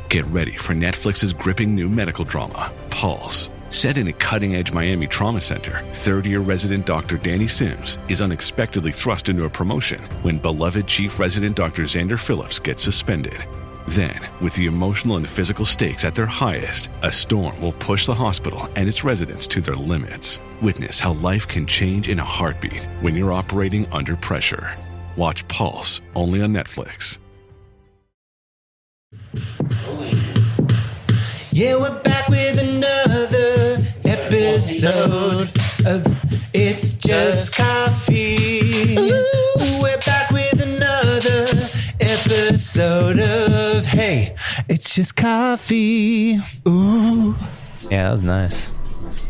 Get ready for Netflix's gripping new medical drama, Pulse. Set in a cutting-edge Miami trauma center, third-year resident Dr. Danny Sims is unexpectedly thrust into a promotion when beloved chief resident Dr. Xander Phillips gets suspended. Then, with the emotional and physical stakes at their highest, a storm will push the hospital and its residents to their limits. Witness how life can change in a heartbeat when you're operating under pressure. Watch Pulse, only on Netflix. Yeah, we're back with another episode of It's Just Coffee. Ooh, we're back with another episode of Hey, It's Just Coffee. Ooh. Yeah, that was nice.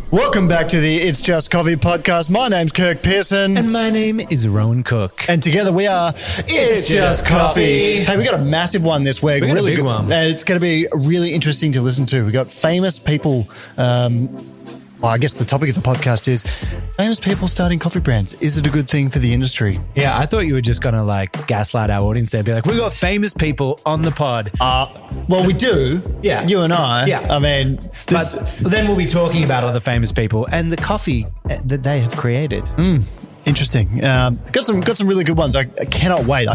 Welcome back to the It's Just Coffee podcast. My name's Kirk Pearson. And my name is Rohan Cook. And together we are It's Just Coffee. Hey, we got a massive one this week. We got really a big one. And it's going to be really interesting to listen to. We got famous people. Well, I guess the topic of the podcast is famous people starting coffee brands. Is it a good thing for the industry? Yeah, I thought you were just going to like gaslight our audience there. Be like, we got famous people on the pod. Well, we do. Yeah. You and I. Yeah. I mean, but then we'll be talking about other famous people and the coffee that they have created. Interesting. Got some really good ones. I cannot wait.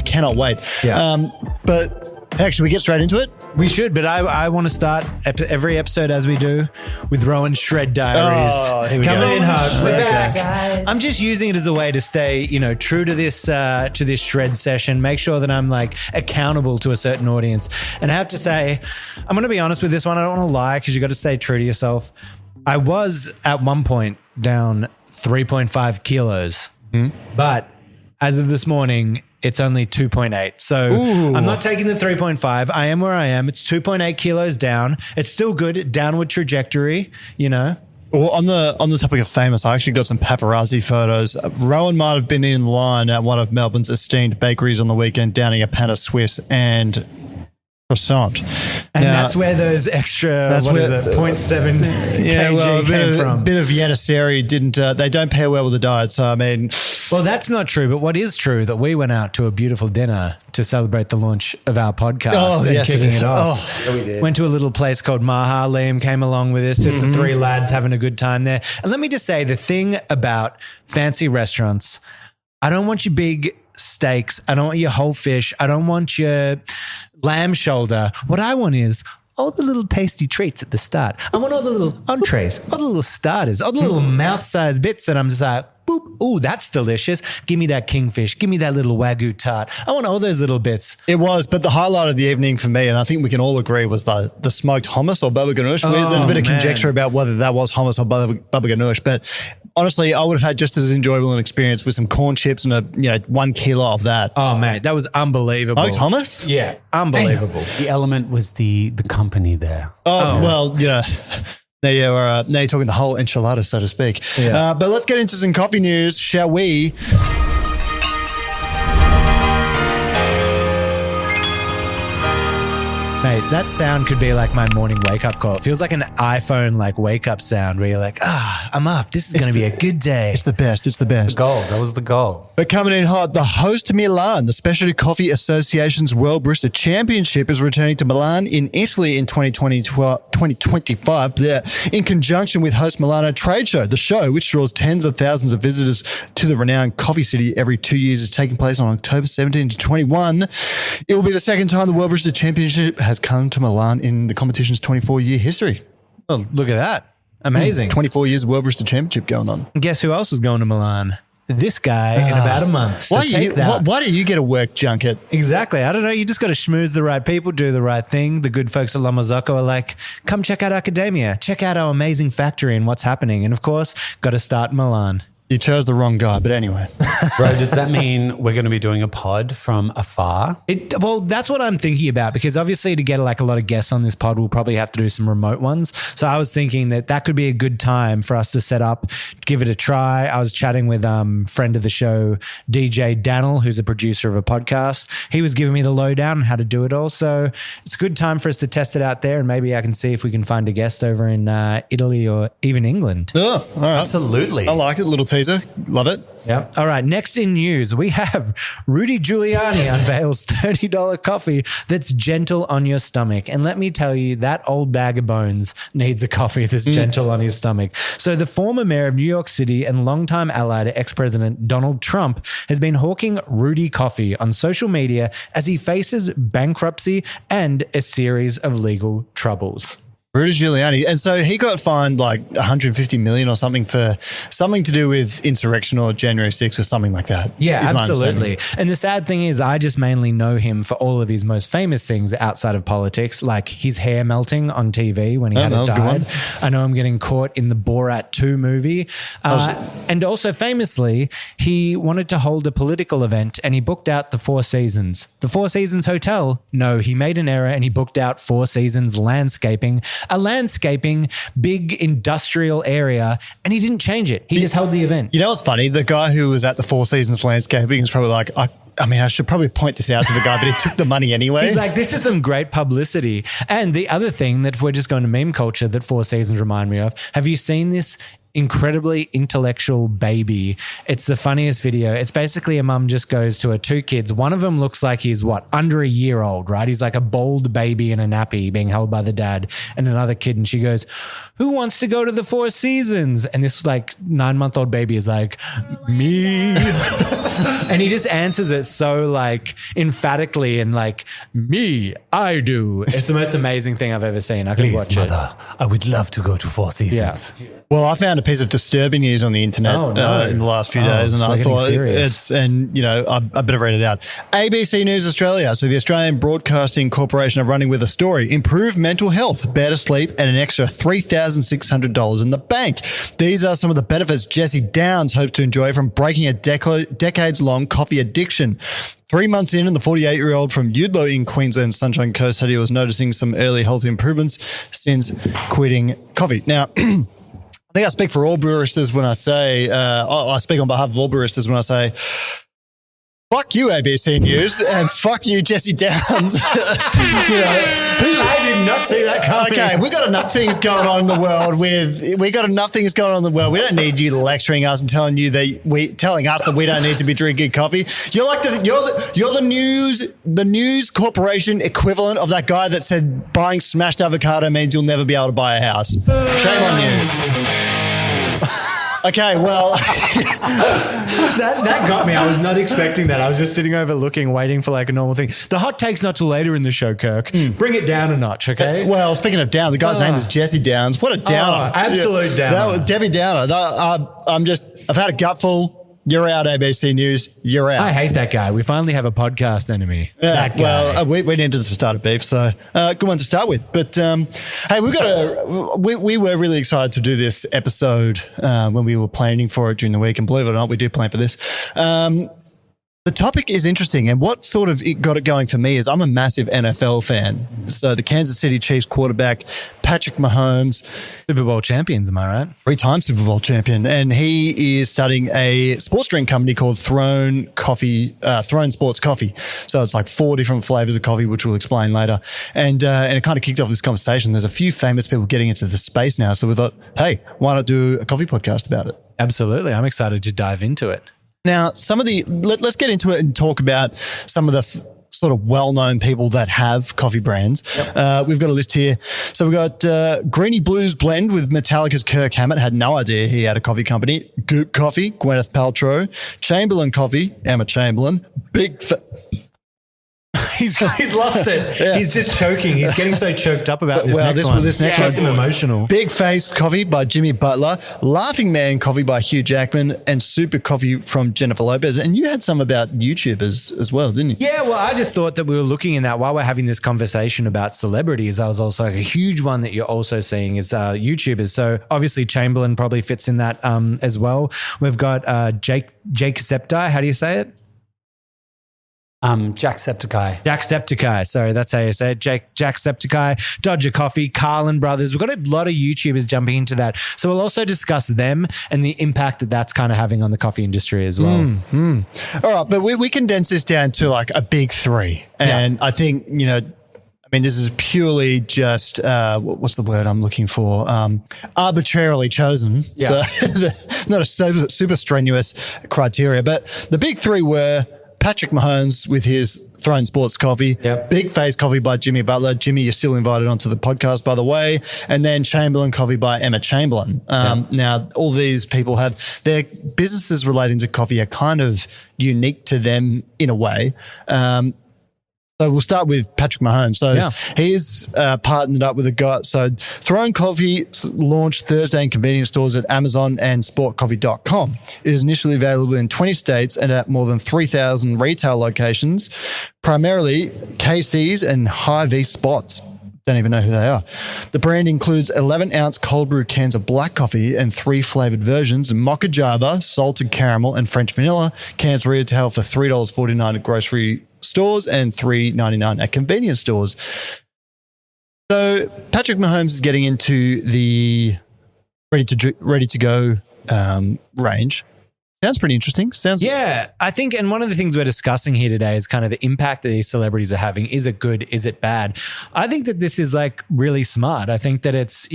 Yeah. But hey, should we get straight into it? We should, but I want to start every episode as we do with Rowan's Shred Diaries. Oh, here we Coming go. in hard. We're Okay. back, guys. I'm just using it as a way to stay, true to this shred session. Make sure that I'm like accountable to a certain audience. And I have to say, I'm going to be honest with this one. I don't want to lie because you got to stay true to yourself. I was at one point down 3.5 kilos, but as of this morning, it's only 2.8. So I'm not taking the 3.5. I am where I am. It's 2.8 kilos down. It's still good. Downward trajectory, Well, on the topic of famous, I actually got some paparazzi photos. Rowan might have been in line at one of Melbourne's esteemed bakeries on the weekend, downing a pan of Swiss and croissant. and Now, that's where those extra, that's what where- is it, 0.7 kg came from. bit of Yannissery didn't. They don't pair well with the diet. So I mean, Well, that's not true. But what is true that we went out to a beautiful dinner to celebrate the launch of our podcast and yes, kicking it it off. Yeah, we did. Went to a little place called Maha. Liam came along with us, just the three lads having a good time there. And let me just say, the thing about fancy restaurants, I don't want your big steaks. I don't want your whole fish. I don't want your lamb shoulder. What I want is all the little tasty treats at the start. I want all the little entrees, all the little starters, all the little mouth-sized bits that I'm just like, boop, ooh, that's delicious. Give me that kingfish. Give me that little Wagyu tart. I want all those little bits. it was. But the highlight of the evening for me, and I think we can all agree, was the smoked hummus or baba ganoush. There's a bit of conjecture about whether that was hummus or baba ganoush, but honestly, I would have had just as enjoyable an experience with some corn chips and 1 kilo of that. Oh, mate, that was unbelievable. Smoked hummus? Yeah, unbelievable. The element was the company there. Well, now you're talking the whole enchilada, so to speak. Yeah. But let's get into some coffee news, shall we? Mate, that sound could be like my morning wake-up call. It feels like an iPhone like wake-up sound where you're like, I'm up. This is going to be a good day. It's the best. It's the best. Goal. That was the goal. But coming in hot, the host to Milan, the Specialty Coffee Association's World Barista Championship is returning to Milan in Italy in 2025 in conjunction with host Milano Trade Show. The show, which draws tens of thousands of visitors to the renowned coffee city every 2 years, is taking place on October 17 to 21. It will be the second time the World Barista Championship has come to Milan in the competition's 24-year history. Oh, look at that. Amazing. 24 years of World Barista Championship going on. Guess who else is going to Milan? This guy in about a month. So Why take that. do you get a work junket? Exactly. I don't know. You just got to schmooze the right people, do the right thing. The good folks at La Mazzocco are like, come check out Academia. Check out our amazing factory and what's happening. And of course, got to start in Milan. You chose the wrong guy, but anyway. Bro, does that mean we're going to be doing a pod from afar? Well, that's what I'm thinking about, because obviously to get like a lot of guests on this pod, we'll probably have to do some remote ones. So I was thinking that could be a good time for us to set up, give it a try. I was chatting with friend of the show, DJ Daniel, who's a producer of a podcast. He was giving me the lowdown on how to do it all. So it's a good time for us to test it out there, and maybe I can see if we can find a guest over in Italy or even England. Oh, all right. Absolutely. I like it. Little teaser teaser. Love it. Yep. All right. Next in news, we have Rudy Giuliani unveils $30 coffee that's gentle on your stomach. And let me tell you, that old bag of bones needs a coffee that's gentle on his stomach. So the former mayor of New York City and longtime ally to ex-president Donald Trump has been hawking Rudy coffee on social media as he faces bankruptcy and a series of legal troubles. Rudy Julianne. And so he got fined like $150 million or something for something to do with insurrection or January 6th or something like that. Yeah, absolutely. And the sad thing is I just mainly know him for all of his most famous things outside of politics, like his hair melting on TV when he had it dyed. I know him getting caught in the Borat 2 movie. And also famously, he wanted to hold a political event and he booked out the Four Seasons. The Four Seasons Hotel, no, he made an error and he booked out Four Seasons Landscaping, a landscaping, big industrial area, and he didn't change it. He just held the event. You know what's funny? The guy who was at the Four Seasons Landscaping is probably like, I mean, I should probably point this out to the guy, but he took the money anyway. He's like, this is some great publicity. And the other thing that if we're just going to meme culture that Four Seasons remind me of, have you seen this incredibly intellectual baby? It's the funniest video. It's basically a mum just goes to her two kids. One of them looks like he's under a year old, right? He's like a bald baby in a nappy being held by the dad, and another kid. And she goes, who wants to go to the Four Seasons? And this like 9-month-old baby is like, me. And he just answers it so like emphatically and like, me, I do. It's the most amazing thing I've ever seen. I could watch mother, I would love to go to Four Seasons. Yeah. Well, I found a piece of disturbing news on the internet in the last few days, and I thought I better read it out. ABC News Australia. So the Australian Broadcasting Corporation are running with a story: improved mental health, better sleep, and an extra $3,600 in the bank. These are some of the benefits Jessie Downs hopes to enjoy from breaking a decades-long coffee addiction. 3 months in, and the 48-year-old from Eudlo in Queensland's Sunshine Coast said he was noticing some early health improvements since quitting coffee. Now, I think I speak for all baristas when I say, I speak on behalf of all baristas when I say, fuck you, ABC News, and fuck you, Jessie Downs. I did not see that coming. Okay, we got enough things going on in the world. We don't need you lecturing us and telling us that we don't need to be drinking coffee. You're like you're the news corporation equivalent of that guy that said buying smashed avocado means you'll never be able to buy a house. Shame on you. Okay, well. that got me. I was not expecting that. I was just sitting over looking, waiting for like a normal thing. The hot take's not till later in the show, Kirk. Bring it down a notch, okay? Well, speaking of down, the guy's name is Jessie Downs. What a downer. Absolute downer. Debbie Downer. I've had a gutful. You're out, ABC News. You're out. I hate that guy. We finally have a podcast enemy. That guy. Well, we needed to start a beef, so good one to start with. But hey, we were really excited to do this episode when we were planning for it during the week, and believe it or not, we do plan for this. The topic is interesting, and what sort of got it going for me is I'm a massive NFL fan. So the Kansas City Chiefs quarterback, Patrick Mahomes. Super Bowl champions, am I right? 3-time Super Bowl champion. And he is starting a sports drink company called Throne Sports Coffee. So it's like 4 different flavors of coffee, which we'll explain later. And it kind of kicked off this conversation. There's a few famous people getting into the space now. So we thought, hey, why not do a coffee podcast about it? Absolutely. I'm excited to dive into it. Now, let's get into it and talk about some of the sort of well-known people that have coffee brands. Yep. We've got a list here. So we've got Greeny Blues Blend with Metallica's Kirk Hammett. Had no idea he had a coffee company. Goop Coffee, Gwyneth Paltrow. Chamberlain Coffee, Emma Chamberlain. He's lost it. Yeah. He's just choking. He's getting so choked up about this next one. This next one's emotional. Big Face Coffee by Jimmy Butler, Laughing Man Coffee by Hugh Jackman, and Super Coffee from Jennifer Lopez. And you had some about YouTube as well, didn't you? Yeah, well, I just thought that we were looking in that while we're having this conversation about celebrities. I was also like, a huge one that you're also seeing is YouTubers. So obviously Chamberlain probably fits in that as well. We've got Jacksepticeye. How do you say it? Jacksepticeye. Jacksepticeye. Sorry, that's how you say it. Jacksepticeye, Dodger Coffee, Carlin Brothers. We've got a lot of YouTubers jumping into that. So we'll also discuss them and the impact that that's kind of having on the coffee industry as well. All right, but we condense this down to like a big three. And I think, I mean, this is purely just, what's the word I'm looking for? Arbitrarily chosen. Yeah. So not a super strenuous criteria. But the big three were Patrick Mahomes with his Throne Sports coffee, Big Face coffee by Jimmy Butler. Jimmy, you're still invited onto the podcast, by the way. And then Chamberlain coffee by Emma Chamberlain. Now, all these people have their businesses relating to coffee are kind of unique to them in a way. So we'll start with Patrick Mahomes. So he's partnered up with a guy. So Throne Coffee launched Thursday in convenience stores at Amazon and sportcoffee.com. It is initially available in 20 states and at more than 3,000 retail locations, primarily KC's and Hy-Vee spots. Don't even know who they are. The brand includes 11-ounce cold brew cans of black coffee and 3 flavored versions: mocha java, salted caramel, and French vanilla. Cans retail for $3.49 at grocery stores and $3.99 at convenience stores. So Patrick Mahomes is getting into the ready to go range. Sounds pretty interesting. Yeah, I think, and one of the things we're discussing here today is kind of the impact that these celebrities are having. Is it good? Is it bad? I think that this is like really smart. I think that it's,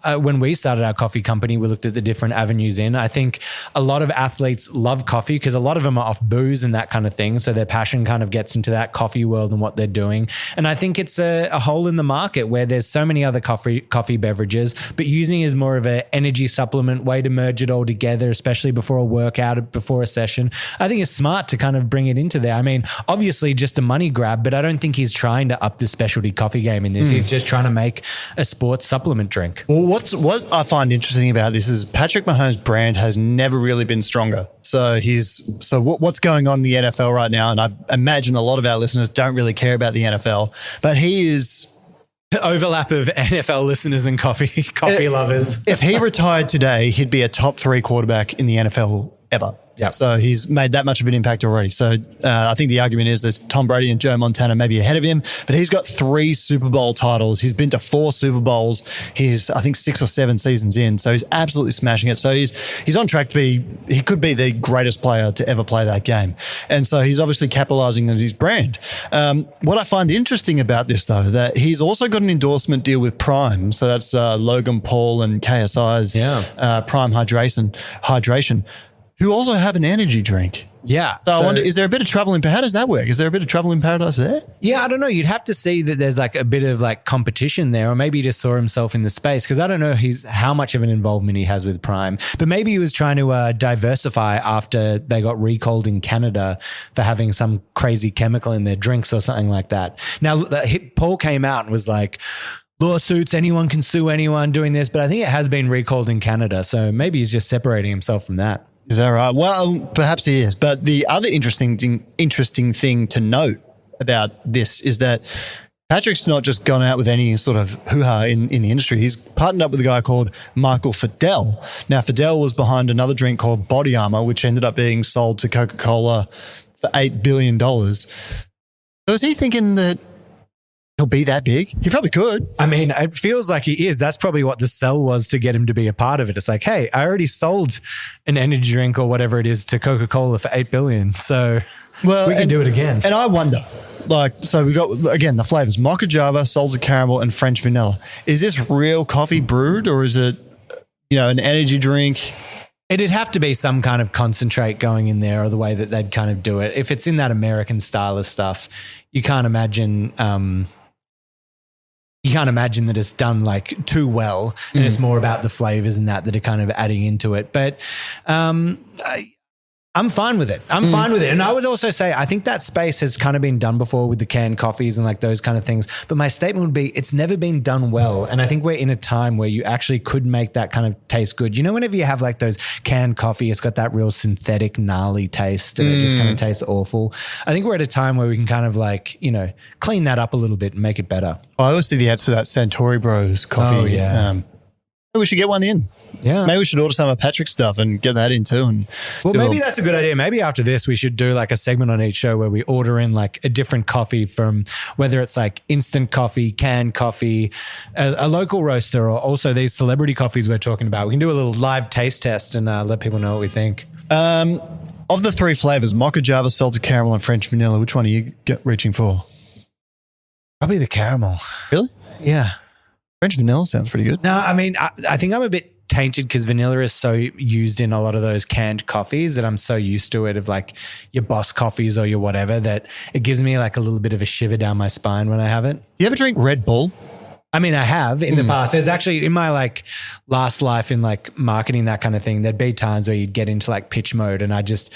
when we started our coffee company, we looked at the different avenues in. I think a lot of athletes love coffee because a lot of them are off booze and that kind of thing. So their passion kind of gets into that coffee world and what they're doing. And I think it's a hole in the market where there's so many other coffee beverages, but using it as more of an energy supplement way to merge it all together, especially before a workout, before a session. I think it's smart to kind of bring it into there. I mean, obviously just a money grab, but I don't think he's trying to up the specialty coffee game in this. He's just trying to make a sports supplement drink. Well, what I find interesting about this is Patrick Mahomes' brand has never really been stronger. So what's going on in the NFL right now, and I imagine a lot of our listeners don't really care about the NFL, but he is overlap of NFL listeners and coffee lovers. If he retired today, he'd be a top 3 quarterback in the NFL ever. Yep. So he's made that much of an impact already. So I think the argument is there's Tom Brady and Joe Montana maybe ahead of him, but he's got 3 Super Bowl titles. He's been to 4 Super Bowls. He's, I think, 6 or 7 seasons in. So he's absolutely smashing it. So he's on track to be, he could be the greatest player to ever play that game. And so he's obviously capitalizing on his brand. What I find interesting about this, though, that he's also got an endorsement deal with Prime. So that's Logan Paul and KSI's Prime Hydration, who also have an energy drink. Yeah. So I wonder, is there a bit of trouble in, how does that work? Is there a bit of trouble in paradise there? Yeah, I don't know. You'd have to see that there's like a bit of like competition there, or maybe he just saw himself in the space, because I don't know how much of an involvement he has with Prime, but maybe he was trying to diversify after they got recalled in Canada for having some crazy chemical in their drinks or something like that. Now, Paul came out and was like, lawsuits, anyone can sue anyone doing this, but I think it has been recalled in Canada. So maybe he's just separating himself from that. Is that right? Well, perhaps he is. But the other interesting thing to note about this is that Patrick's not just gone out with any sort of hoo-ha in the industry. He's partnered up with a guy called Michael Fidel. Now, Fidel was behind another drink called Body Armor, which ended up being sold to Coca-Cola for $8 billion. So is he thinking that he'll be that big? He probably could. I mean, it feels like he is. That's probably what the sell was to get him to be a part of it. It's like, hey, I already sold an energy drink or whatever it is to Coca-Cola for $8 billion. So we can do it again. And I wonder, so we got, again, the flavors: mocha java, salted caramel, and French vanilla. Is this real coffee brewed, or is it, an energy drink? It'd have to be some kind of concentrate going in there, or the way that they'd kind of do it. If it's in that American style of stuff, you can't imagine that it's done like too well, and it's more about the flavors and that are kind of adding into it. But I'm fine with it. I'm fine with it. And I would also say, I think that space has kind of been done before with the canned coffees and like those kind of things. But my statement would be, it's never been done well. And I think we're in a time where you actually could make that kind of taste good. Whenever you have like those canned coffee, it's got that real synthetic, gnarly taste and it just kind of tastes awful. I think we're at a time where we can kind of like, clean that up a little bit and make it better. I always see the ads for that Centauri Bros coffee. Oh, yeah. Maybe we should get one in. Yeah. Maybe we should order some of Patrick's stuff and get that in too. And maybe that's a good idea. Maybe after this, we should do like a segment on each show where we order in like a different coffee from, whether it's like instant coffee, canned coffee, a local roaster, or also these celebrity coffees we're talking about. We can do a little live taste test and let people know what we think. Of the 3 flavors, mocha java, salted caramel, and French vanilla, which one are you reaching for? Probably the caramel. Really? Yeah. French vanilla sounds pretty good. No, I mean, I think I'm a bit tainted because vanilla is so used in a lot of those canned coffees that I'm so used to it of like your Boss coffees or your whatever that it gives me like a little bit of a shiver down my spine when I have it. Do you ever drink Red Bull? I mean, I have in the past. There's actually in my like last life in like marketing, that kind of thing, there'd be times where you'd get into like pitch mode and I just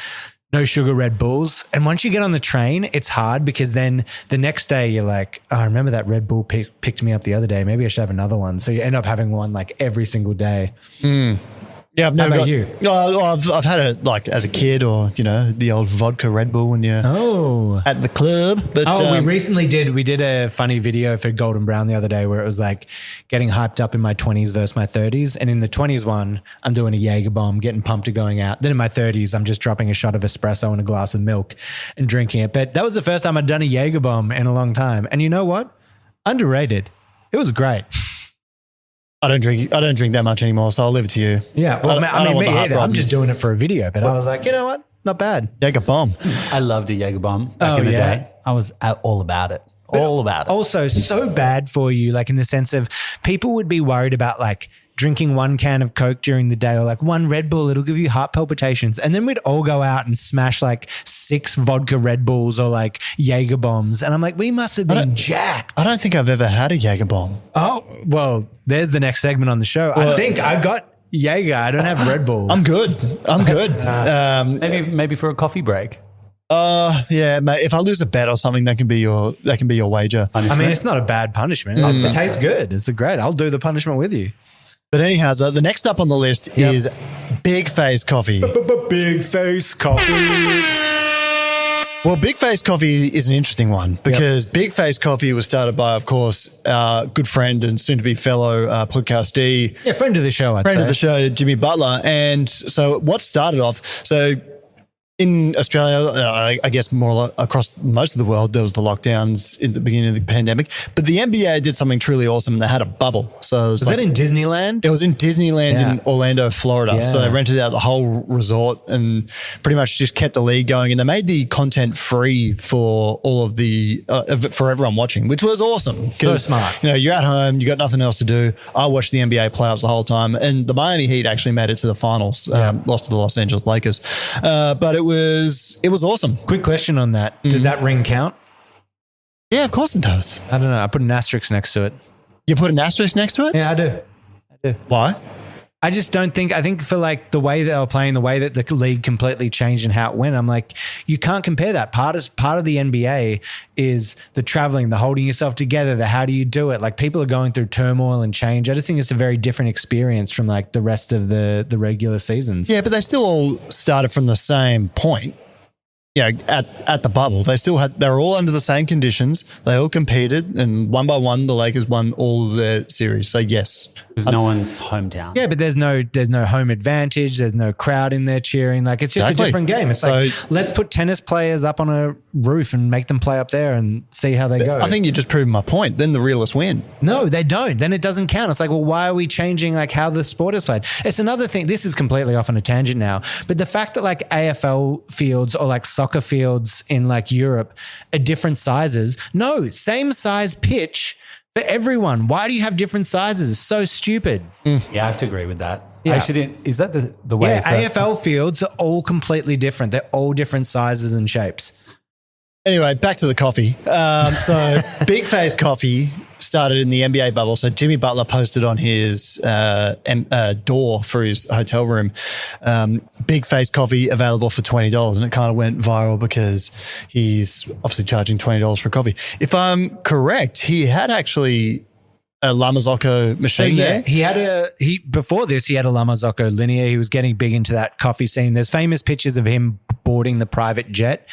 no sugar Red Bulls. And once you get on the train, it's hard because then the next day you're like, oh, I remember that Red Bull picked me up the other day. Maybe I should have another one. So you end up having one like every single day. Yeah, I've never How about got you? No, I've had it like as a kid, or the old vodka Red Bull when you're at the club. But we recently did a funny video for Golden Brown the other day where it was like getting hyped up in my 20s versus my 30s, and in the 20s one, I'm doing a Jager bomb, getting pumped to going out. Then in my 30s, I'm just dropping a shot of espresso and a glass of milk and drinking it. But that was the first time I'd done a Jager bomb in a long time, and you know what? Underrated. It was great. I don't drink that much anymore, so I'll leave it to you. Yeah, well, I mean, me either. I'm just doing it for a video, but I was like, you know what? Not bad. Jager bomb. I loved a Jager bomb back in the day. I was all about it. All about it. Also, so bad for you, like in the sense of people would be worried about like drinking one can of Coke during the day or like one Red Bull, it'll give you heart palpitations. And then we'd all go out and smash like 6 vodka Red Bulls or like Jager bombs. And I'm like, we must have been jacked. I don't think I've ever had a Jager bomb. Oh, well, there's the next segment on the show. I think I got Jager. I don't have Red Bull. I'm good. Maybe for a coffee break. Yeah, mate. If I lose a bet or something, that can be your wager. I mean, it's not a bad punishment. It tastes good. It's great. I'll do the punishment with you. But anyhow, so the next up on the list is Big Face Coffee. Big Face Coffee. Well, Big Face Coffee is an interesting one because Big Face Coffee was started by, of course, our good friend and soon-to-be fellow podcastee. Yeah, friend of the show, I'd say. Friend of the show, Jimmy Butler. And so what started off, in Australia, I guess more across most of the world, there was the lockdowns in the beginning of the pandemic. But the NBA did something truly awesome. They had a bubble. So it was that in Disneyland? It was in Disneyland in Orlando, Florida. Yeah. So they rented out the whole resort and pretty much just kept the league going. And they made the content free for all of the for everyone watching, which was awesome. So smart. You're at home, you got nothing else to do. I watched the NBA playoffs the whole time, and the Miami Heat actually made it to the finals. Lost to the Los Angeles Lakers, but it was awesome. Quick question on that. Does that ring count? Yeah, of course it does. I don't know. I put an asterisk next to it. You put an asterisk next to it? Yeah, I do. Why? I just don't think, I think for like the way that they were playing, the way that the league completely changed and how it went, I'm like, you can't compare that. Part of the NBA is the traveling, the holding yourself together, the how do you do it? Like people are going through turmoil and change. I just think it's a very different experience from like the rest of the regular seasons. Yeah, but they still all started from the same point. At the bubble, they were all under the same conditions. They all competed, and one by one, the Lakers won all of their series. So yes, it was no one's hometown. Yeah, but there's no home advantage. There's no crowd in there cheering. Like it's just a different game. It's like let's put tennis players up on a roof and make them play up there and see how they go. I think you just proved my point. Then the realists win. No, they don't. Then it doesn't count. It's like, well, why are we changing like how the sport is played? It's another thing. This is completely off on a tangent now, but the fact that like AFL fields or like soccer fields in like Europe are different sizes. No, same size pitch for everyone. Why do you have different sizes? It's so stupid. Yeah, I have to agree with that. Yeah. Actually, is that the way? Yeah, AFL fields are all completely different. They're all different sizes and shapes. Anyway, back to the coffee. So Big Face Coffee started in the NBA bubble. So Jimmy Butler posted on his door for his hotel room, Big Face Coffee available for $20. And it kind of went viral because he's obviously charging $20 for coffee. If I'm correct, he had actually a Lamazocco machine there. Before this, he had a Lamazocco Linear. He was getting big into that coffee scene. There's famous pictures of him boarding the private jet,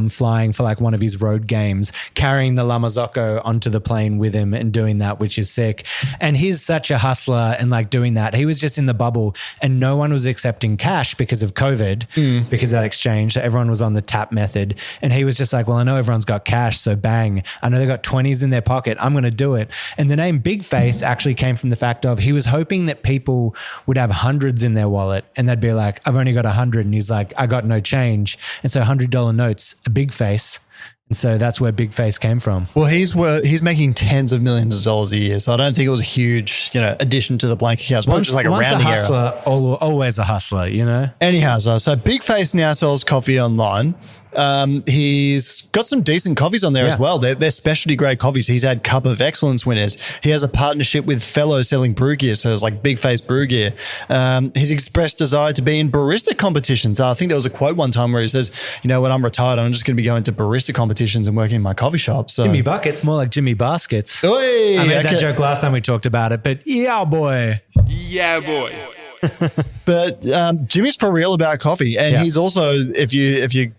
flying for like one of his road games, carrying the Lamazocco onto the plane with him and doing that, which is sick. And he's such a hustler and like doing that. He was just in the bubble and no one was accepting cash because of COVID, because of that exchange. So everyone was on the tap method. And he was just like, well, I know everyone's got cash, so bang. I know they got 20s in their pocket. I'm going to do it. And the name Big Face actually came from the fact of he was hoping that people would have hundreds in their wallet and they'd be like, I've only got 100. And he's like, I got no change. And so $100 notes, a big face. And so that's where Big Face came from. Well, he's making tens of millions of dollars a year, so I don't think it was a huge, addition to the blank account. It's just like a rounding error. Hustler, always a hustler, Anyhow, so Big Face now sells coffee online. He's got some decent coffees on there as well. They're specialty grade coffees. He's had Cup of Excellence winners. He has a partnership with Fellow selling brew gear, so it's like Big Face brew gear. He's expressed desire to be in barista competitions. I think there was a quote one time where he says, when I'm retired, I'm just going to be going to barista competitions and working in my coffee shop. So Jimmy Buckets, more like Jimmy Baskets. Oy, I made that joke last time we talked about it, but yeah, boy. Yeah, boy. But Jimmy's for real about coffee, and he's also, if you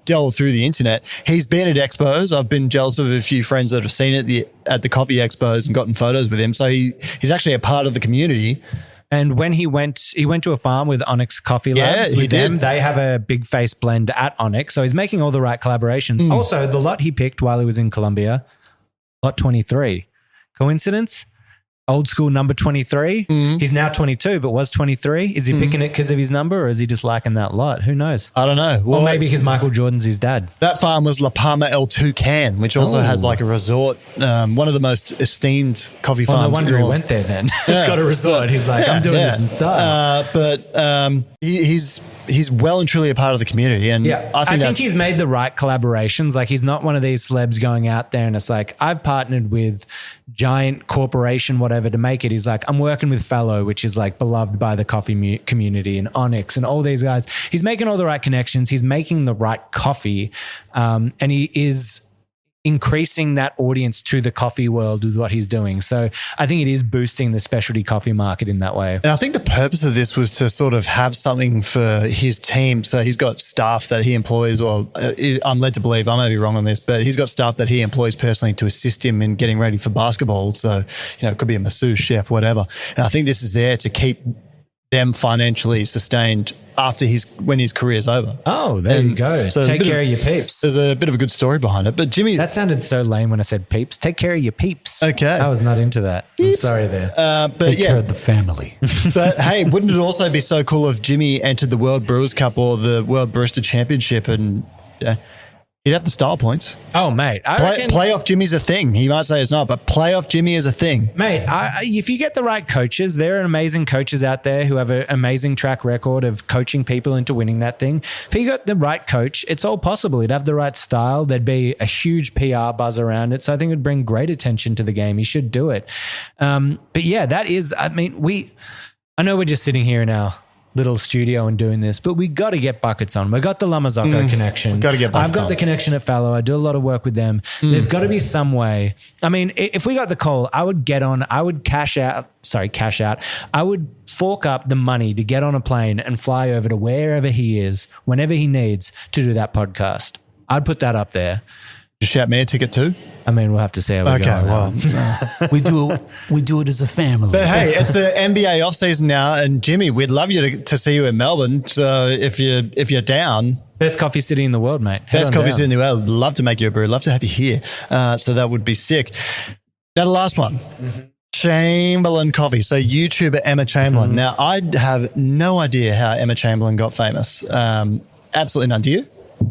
delve through the internet, he's been at expos. I've been jealous of a few friends that have seen it at the coffee expos and gotten photos with him. So he's actually a part of the community. And when he went to a farm with Onyx Coffee Labs. Yeah, he did. They have a Big Face blend at Onyx, so he's making all the right collaborations. Also, the lot he picked while he was in Colombia, lot 23. Coincidence? Old school number 23. He's now 22, but was 23. Is he picking it because of his number, or is he just liking that lot? Who knows? I don't know. Well, or maybe because Michael Jordan's his dad. That farm was La Palma El Toucan, which also has like a resort, one of the most esteemed coffee farms. No wonder he went there then. It's got a resort. He's like, I'm doing this in style. But he's well and truly a part of the community. And I think he's made the right collaborations. Like, he's not one of these celebs going out there and it's like, I've partnered with giant corporation, whatever, to make it. He's like, I'm working with Fellow, which is like beloved by the coffee community, and Onyx and all these guys. He's making all the right connections. He's making the right coffee. And he is increasing that audience to the coffee world with what he's doing. So I think it is boosting the specialty coffee market in that way. And I think the purpose of this was to sort of have something for his team. So he's got staff that he employs, or I'm led to believe, I may be wrong on this, but he's got staff that he employs personally to assist him in getting ready for basketball. So, it could be a masseuse, chef, whatever. And I think this is there to keep them financially sustained when his career's over. Oh, there you go. So take care of your peeps. There's a bit of a good story behind it. But Jimmy... That sounded so lame when I said peeps. Take care of your peeps. Okay. I was not into that. Peeps. I'm sorry there. Take care of the family. But hey, wouldn't it also be so cool if Jimmy entered the World Brewers Cup or the World Barista Championship and... he'd have the style points. Oh, mate. Playoff Jimmy's a thing. He might say it's not, but playoff Jimmy is a thing. Mate, if you get the right coaches, there are amazing coaches out there who have an amazing track record of coaching people into winning that thing. If you got the right coach, it's all possible. He'd have the right style. There'd be a huge PR buzz around it. So I think it would bring great attention to the game. He should do it. But yeah, that is, I know we're just sitting here in our little studio and doing this, but we got to get buckets on. We got the Lamazocco connection. Got to get buckets I've got on. the connection at Fallow. I do a lot of work with them. There's got to be some way. I mean, if we got the call, I would cash out. I would fork up the money to get on a plane and fly over to wherever he is, whenever he needs to do that podcast. I'd put that up there. Just shout me a ticket too. I mean, we'll have to see how we go. Okay, well, we do it as a family. But hey, it's the NBA off season now, and Jimmy, we'd love you to see you in Melbourne. So if you're down, best coffee city in the world, mate. Best coffee city in the world. Love to make you a brew. Love to have you here. So that would be sick. Now the last one. Chamberlain Coffee. So YouTuber Emma Chamberlain. Now I have no idea how Emma Chamberlain got famous. Absolutely none. Do you?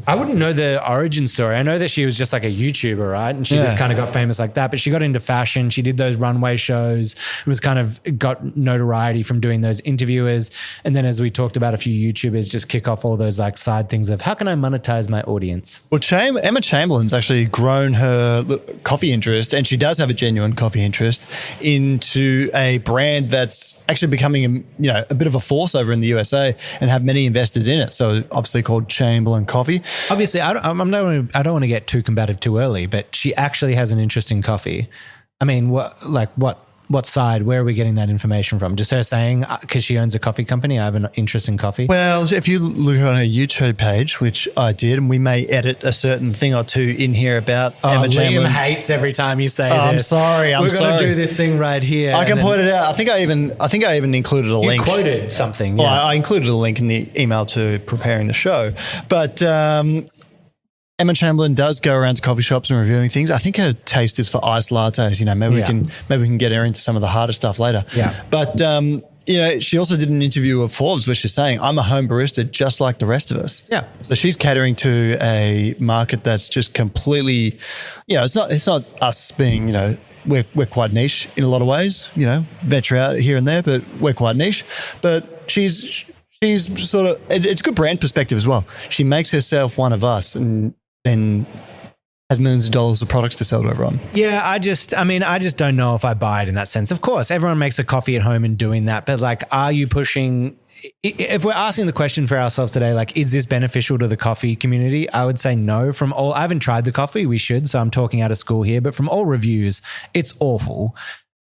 I wouldn't know the origin story. I know that she was just like a YouTuber, right? And she just kind of got famous like that. But she got into fashion. She did those runway shows. It was kind of got notoriety from doing those interviewers. And then as we talked about, a few YouTubers just kick off all those like side things of how can I monetize my audience? Well, Emma Chamberlain's actually grown her coffee interest, and she does have a genuine coffee interest, into a brand that's actually becoming a bit of a force over in the USA and have many investors in it. So obviously called Chamberlain Coffee. Obviously, I don't want to get too combative too early, but she actually has an interest in coffee. I mean, what side? Where are we getting that information from? Just her saying, because she owns a coffee company, I have an interest in coffee? Well, if you look on her YouTube page, which I did, and we may edit a certain thing or two in here about Emma Chamberlain. Liam hates every time you say this. I'm sorry. We're going to do this thing right here. I can point it out. I think I even included a link. You quoted something. Well, I included a link in the email to preparing the show. But Emma Chamberlain does go around to coffee shops and reviewing things. I think her taste is for iced lattes. Maybe we can get her into some of the harder stuff later. Yeah. But she also did an interview with Forbes where she's saying, I'm a home barista just like the rest of us. Yeah. So she's catering to a market that's just completely, it's not us being, we're quite niche in a lot of ways, venture out here and there, but we're quite niche. But she's sort of, it's a good brand perspective as well. She makes herself one of us and then has millions of dollars of products to sell to everyone. Yeah, I just don't know if I buy it in that sense. Of course, everyone makes a coffee at home and doing that, but like, are you pushing? If we're asking the question for ourselves today, like, is this beneficial to the coffee community? I would say no. I haven't tried the coffee. We should, so I'm talking out of school here. But from all reviews, it's awful.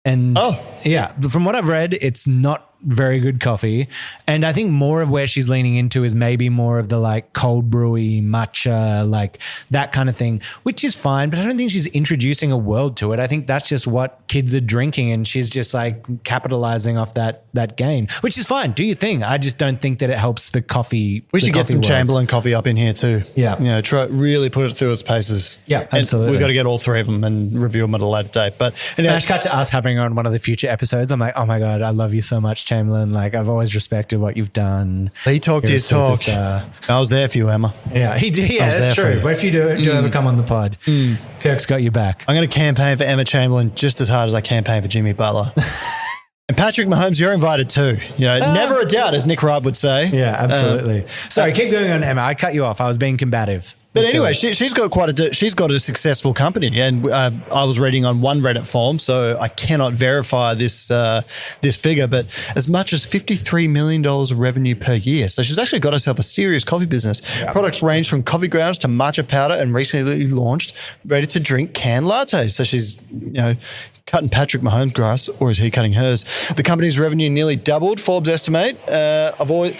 And yeah, from what I've read, it's not very good coffee. And I think more of where she's leaning into is maybe more of the like cold brewy matcha, like that kind of thing, which is fine. But I don't think she's introducing a world to it. I think that's just what kids are drinking, and she's just like capitalizing off that gain, which is fine. Do your thing. I just don't think that it helps the coffee. We should get some Chamberlain coffee up in here too. Yeah. Try really put it through its paces. Yeah, absolutely. And we've got to get all three of them and review them at a later date. But smash cut to us having her on one of the future episodes. I'm like, oh my God, I love you so much, Chamberlain. Like, I've always respected what you've done. He talked his talk. I was there for you, Emma. Yeah, he did. Yeah, that's true. But if you do ever come on the pod, Kirk's got your back. I'm going to campaign for Emma Chamberlain just as hard as I campaign for Jimmy Butler. And Patrick Mahomes, you're invited too. Never a doubt, as Nick Wright would say. Yeah, absolutely. Sorry, keep going on, Emma. I cut you off. I was being combative. But anyway, she's got a successful company, and I was reading on one Reddit forum, so I cannot verify this figure, but as much as $53 million of revenue per year. So she's actually got herself a serious coffee business. Yeah. Products range from coffee grounds to matcha powder, and recently launched ready-to-drink canned lattes. So she's cutting Patrick Mahomes' grass, or is he cutting hers? The company's revenue nearly doubled, Forbes estimate.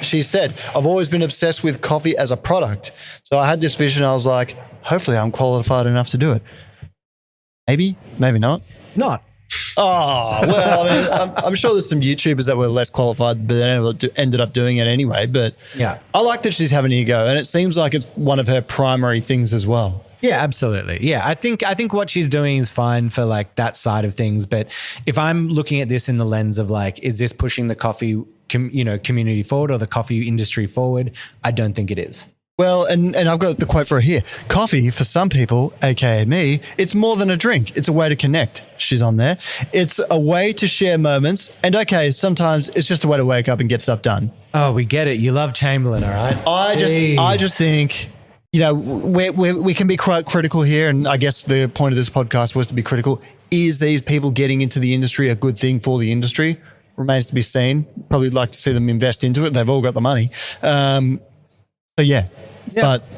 She said, I've always been obsessed with coffee as a product. So I had this vision. I was like, hopefully I'm qualified enough to do it. Maybe not. Not. Oh, well, I mean, I'm sure there's some YouTubers that were less qualified, but they ended up doing it anyway. But yeah, I like that she's having an ego, and it seems like it's one of her primary things as well. Yeah, absolutely. Yeah, I think what she's doing is fine for like that side of things. But if I'm looking at this in the lens of like, is this pushing the coffee community forward or the coffee industry forward? I don't think it is. Well, and I've got the quote for her here. Coffee, for some people, aka me, it's more than a drink. It's a way to connect. She's on there. It's a way to share moments. And okay, sometimes it's just a way to wake up and get stuff done. Oh, we get it. You love Chamberlain, all right? I just think, we can be quite critical here. And I guess the point of this podcast was to be critical. Is these people getting into the industry a good thing for the industry? Remains to be seen. Probably like to see them invest into it. They've all got the money. So yeah.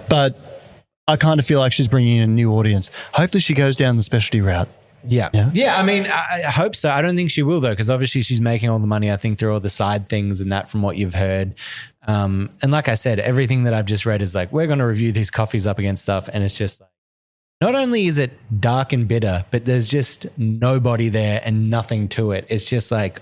But I kind of feel like she's bringing in a new audience. Hopefully she goes down the specialty route. Yeah. I mean, I hope so. I don't think she will though, because obviously she's making all the money, I think, through all the side things and that from what you've heard. And like I said, everything that I've just read is like, we're going to review these coffees up against stuff. And it's just like, not only is it dark and bitter, but there's just nobody there and nothing to it. It's just like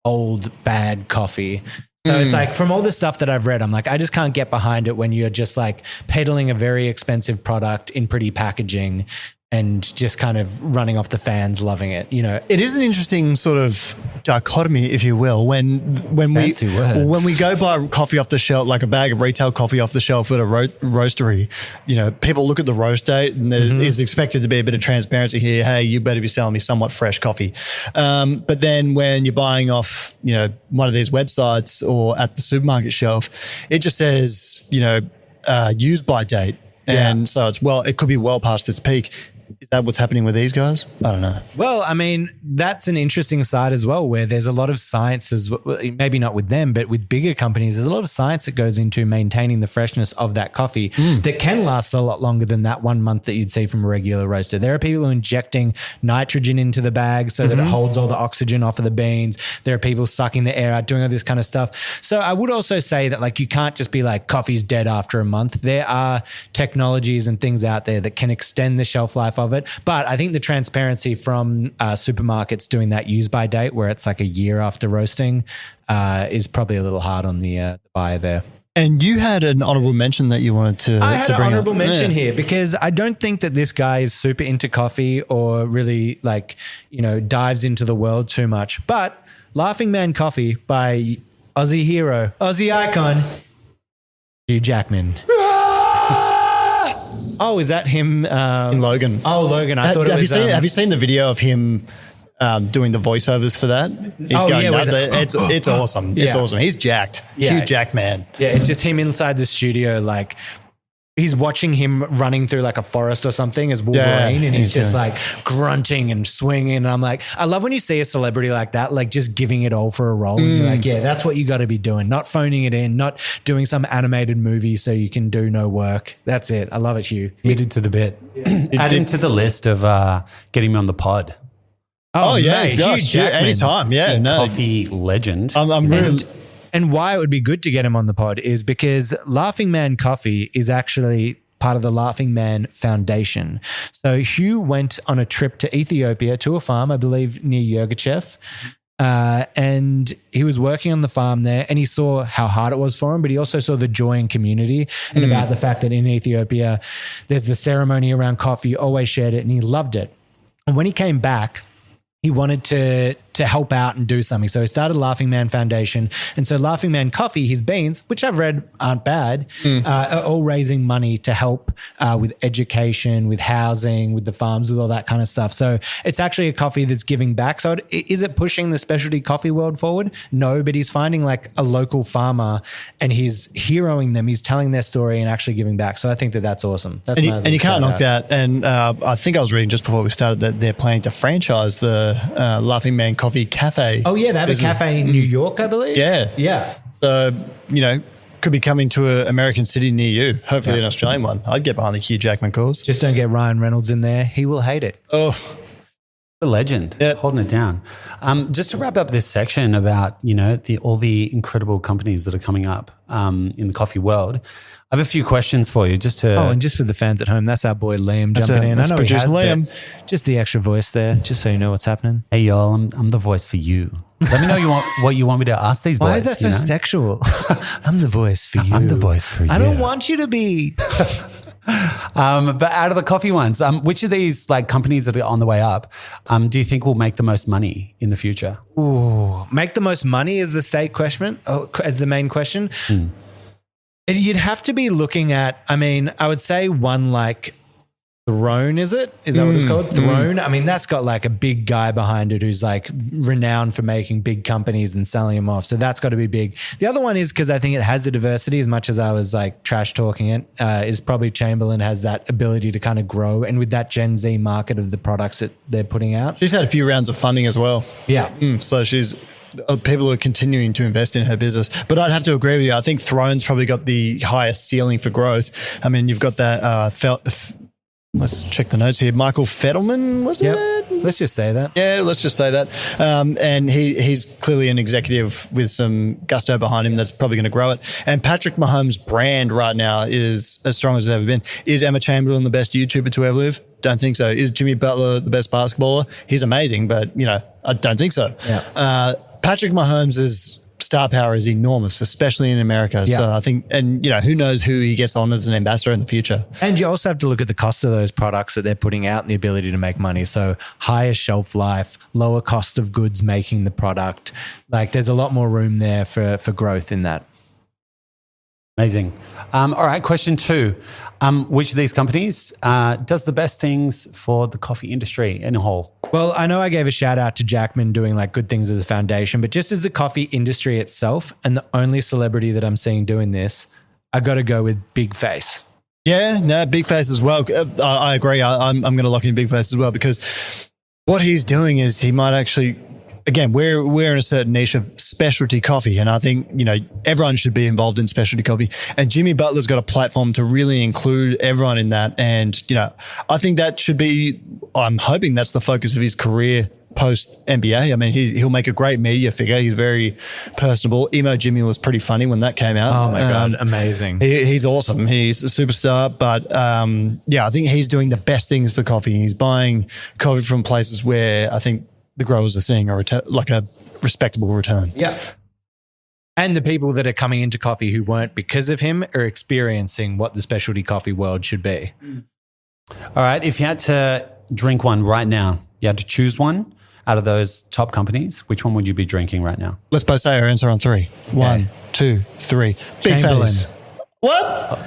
old, bad coffee. So it's like, from all the stuff that I've read, I'm like, I just can't get behind it when you're just like peddling a very expensive product in pretty packaging and just kind of running off the fans loving it, It is an interesting sort of dichotomy, if you will, when we go buy coffee off the shelf, like a bag of retail coffee off the shelf at a roastery, people look at the roast date and there is expected to be a bit of transparency here. Hey, you better be selling me somewhat fresh coffee. But then when you're buying off, one of these websites or at the supermarket shelf, it just says, use by date. And so it could be well past its peak. Is that what's happening with these guys? I don't know. Well, I mean, that's an interesting side as well, where there's a lot of science, maybe not with them, but with bigger companies, there's a lot of science that goes into maintaining the freshness of that coffee that can last a lot longer than that 1 month that you'd see from a regular roaster. There are people who are injecting nitrogen into the bag so that it holds all the oxygen off of the beans. There are people sucking the air out, doing all this kind of stuff. So I would also say that like, you can't just be like, coffee's dead after a month. There are technologies and things out there that can extend the shelf life of it. But I think the transparency from supermarkets doing that use by date, where it's like a year after roasting, is probably a little hard on the buyer there. And you had an honorable mention that you wanted to I had an honorable mention here because I don't think that this guy is super into coffee or really dives into the world too much. But Laughing Man Coffee by Aussie hero, Aussie icon, Hugh Jackman. Oh, is that him? In Logan. Oh, Logan. I thought it was. Have you seen the video of him doing the voiceovers for that? He's going nuts. It's awesome. It's awesome. He's jacked. Hugh Jackman. Yeah, it's just him inside the studio, like he's watching him running through like a forest or something as Wolverine, and he's just like grunting and swinging. And I'm like, I love when you see a celebrity like that, like just giving it all for a role. And you're like, yeah, that's what you got to be doing. Not phoning it in, not doing some animated movie so you can do no work. That's it. I love it, Hugh. Committed to the bit. Add him to the list of getting him on the pod. Oh yeah, mate, Hugh Jackman. anytime. Yeah, Coffee legend. I'm really. And why it would be good to get him on the pod is because Laughing Man Coffee is actually part of the Laughing Man Foundation. So Hugh went on a trip to Ethiopia to a farm, I believe near Yirgacheffe, and he was working on the farm there, and he saw how hard it was for him, but he also saw the joy in community and about the fact that in Ethiopia there's the ceremony around coffee, always shared it, and he loved it. And when he came back, he wanted to help out and do something. So he started Laughing Man Foundation. And so Laughing Man Coffee, his beans, which I've read aren't bad, are all raising money to help with education, with housing, with the farms, with all that kind of stuff. So it's actually a coffee that's giving back. So is it pushing the specialty coffee world forward? No, but he's finding like a local farmer and he's heroing them. He's telling their story and actually giving back. So I think that's awesome. That's and you can't knock that. And I think I was reading just before we started that they're planning to franchise the Laughing Man Coffee Cafe. Oh yeah, they have a cafe in New York, I believe. Yeah. So, could be coming to an American city near you, hopefully an Australian one. I'd get behind the Hugh Jackman cause. Just don't get Ryan Reynolds in there. He will hate it. Oh, the legend, holding it down. Just to wrap up this section about, all the incredible companies that are coming up in the coffee world, I have a few questions for you just to... Oh, and just for the fans at home, that's our boy Liam jumping in. I know he has Liam. Just the extra voice there, just so you know what's happening. Hey, y'all, I'm the voice for you. Let me know what you want me to ask these boys. Why is that so sexual? I'm the voice for you. I'm the voice for you. I don't want you to be... But out of the coffee ones, which of these like companies that are on the way up do you think will make the most money in the future? Ooh, make the most money is the state question, as the main question. You'd have to be looking at, I would say one like Throne, is it? Is that what it's called? Throne? I mean, that's got like a big guy behind it who's like renowned for making big companies and selling them off. So that's got to be big. The other one is because I think it has the diversity as much as I was like trash talking it, is probably Chamberlain has that ability to kind of grow. And with that Gen Z market of the products that they're putting out. She's had a few rounds of funding as well. Yeah. So people are continuing to invest in her business. But I'd have to agree with you. I think Throne's probably got the highest ceiling for growth. I mean, you've got that... let's check the notes here. Michael Fettelman, was it? Let's just say that. Yeah, let's just say that. And he's clearly an executive with some gusto behind him that's probably going to grow it. And Patrick Mahomes' brand right now is as strong as it's ever been. Is Emma Chamberlain the best YouTuber to ever live? Don't think so. Is Jimmy Butler the best basketballer? He's amazing, but, I don't think so. Yeah. Patrick Mahomes' star power is enormous, especially in America. Yeah. So I think, and who knows who he gets on as an ambassador in the future. And you also have to look at the cost of those products that they're putting out and the ability to make money. So higher shelf life, lower cost of goods making the product. Like there's a lot more room there for growth in that. Amazing. All right, question 2. Which of these companies does the best things for the coffee industry in a whole? Well, I know I gave a shout out to Jackman doing like good things as a foundation, but just as the coffee industry itself and the only celebrity that I'm seeing doing this, I got to go with Big Face. Yeah, no, Big Face as well. I agree. I'm going to lock in Big Face as well because what he's doing is he might actually... Again, we're in a certain niche of specialty coffee, and I think everyone should be involved in specialty coffee. And Jimmy Butler's got a platform to really include everyone in that. And I think that should be. I'm hoping that's the focus of his career post NBA. I mean, he'll make a great media figure. He's very personable. Emo Jimmy was pretty funny when that came out. Oh my god, amazing! He's awesome. He's a superstar. But I think he's doing the best things for coffee. He's buying coffee from places where I think the growers are seeing a respectable return. Yeah. And the people that are coming into coffee who weren't because of him are experiencing what the specialty coffee world should be. All right. If you had to drink one right now, you had to choose one, out of those top companies, which one would you be drinking right now? Let's both say our answer on 3. 1, 2, 3. Big Chamberlain. Face. What?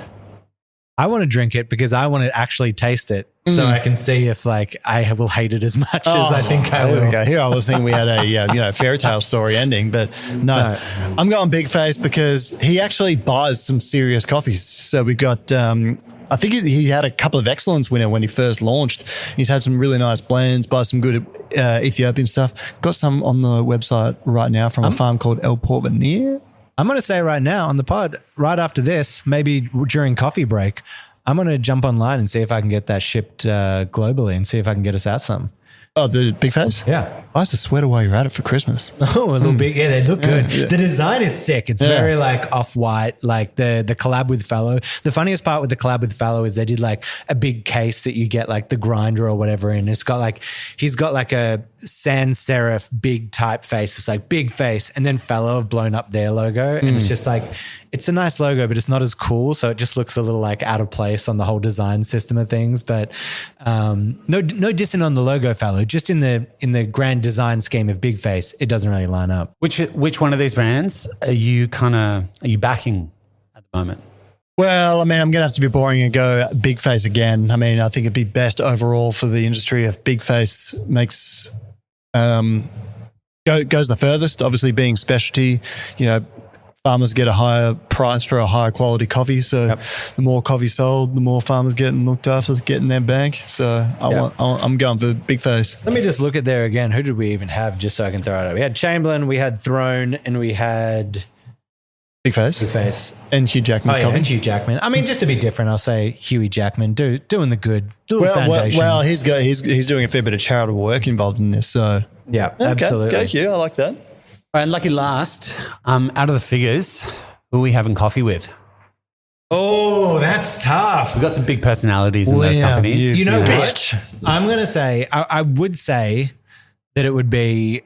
I want to drink it because I want to actually taste it so I can see if like I will hate it as much as I think I There will. we go. Here I was thinking we had a fairy tale story ending, but no. I'm going Big Face because he actually buys some serious coffees. So we got I think he had a couple of excellence winner when he first launched. He's had some really nice blends, buys some good Ethiopian stuff. Got some on the website right now from a farm called El Porvenir. I'm going to say right now on the pod, right after this, maybe during coffee break, I'm going to jump online and see if I can get that shipped globally and see if I can get us out some. Oh, the Big Face? Yeah. I used to sweater while you're at it for Christmas. Oh, a little big. Yeah, they look good. Yeah. The design is sick. It's very like off-white, like the collab with Fallow. The funniest part with the collab with Fallow is they did like a big case that you get like the grinder or whatever in. It's got like, he's got like a sans serif big typeface. It's like big face. And then Fallow have blown up their logo. And it's just like, it's a nice logo, but it's not as cool. So it just looks a little like out of place on the whole design system of things. But no dissing on the logo, Fallow. Just in the grand design scheme of Big Face, it doesn't really line up. Which one of these brands are you backing at the moment? Well, I mean, I'm going to have to be boring and go Big Face again. I mean, I think it'd be best overall for the industry if Big Face makes goes the furthest. Obviously, being specialty, farmers get a higher price for a higher quality coffee. So the more coffee sold, the more farmers getting looked after, getting their bank. So I'm going for Big Face. Let me just look at there again. Who did we even have just so I can throw it out? We had Chamberlain, we had Throne, and we had Big Face. Big Face. And Hugh Jackman's coffee. And Hugh Jackman. I mean, just to be different, I'll say Huey Jackman doing the good. Foundation. Well, he's doing a fair bit of charitable work involved in this. So yeah, absolutely. Okay, Hugh, I like that. All right, lucky last, out of the figures, who are we having coffee with? Oh, that's tough. We've got some big personalities in those companies. You know what? I'm going to say, I would say that it would be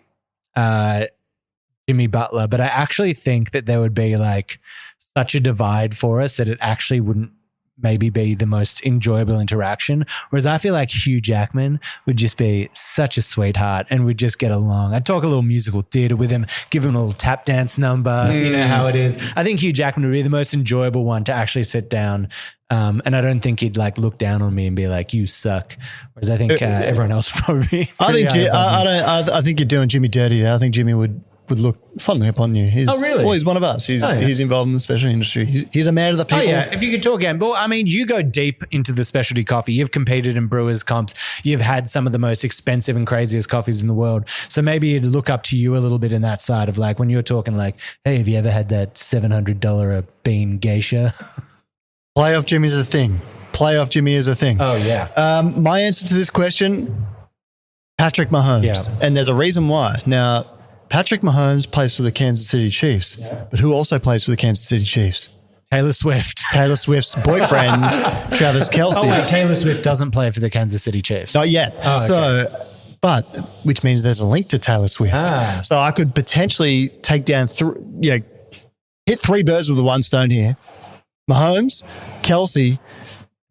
Jimmy Butler, but I actually think that there would be like such a divide for us that it actually wouldn't maybe be the most enjoyable interaction. Whereas I feel like Hugh Jackman would just be such a sweetheart and we'd just get along. I'd talk a little musical theatre with him, give him a little tap dance number, you know how it is. I think Hugh Jackman would be the most enjoyable one to actually sit down. And I don't think he'd like look down on me and be like, you suck. Whereas I think everyone else would probably be I think you're doing Jimmy dirty there. I think Jimmy would look fondly upon you. He's one of us. He's involved in the specialty industry. He's a man of the people. Oh yeah, if you could talk again. But I mean, you go deep into the specialty coffee. You've competed in brewers comps. You've had some of the most expensive and craziest coffees in the world. So maybe it'd look up to you a little bit in that side of like when you're talking like, hey, have you ever had that $700 a bean geisha? Playoff Jimmy is a thing. Playoff Jimmy is a thing. Oh yeah. My answer to this question, Patrick Mahomes. Yeah. And there's a reason why. Now, Patrick Mahomes plays for the Kansas City Chiefs, but who also plays for the Kansas City Chiefs? Taylor Swift. Taylor Swift's boyfriend, Travis Kelce. Oh, wait, Taylor Swift doesn't play for the Kansas City Chiefs. Not yet. Oh, okay. So, but which means there's a link to Taylor Swift. So I could potentially take down, hit 3 birds with one stone here. Mahomes, Kelce,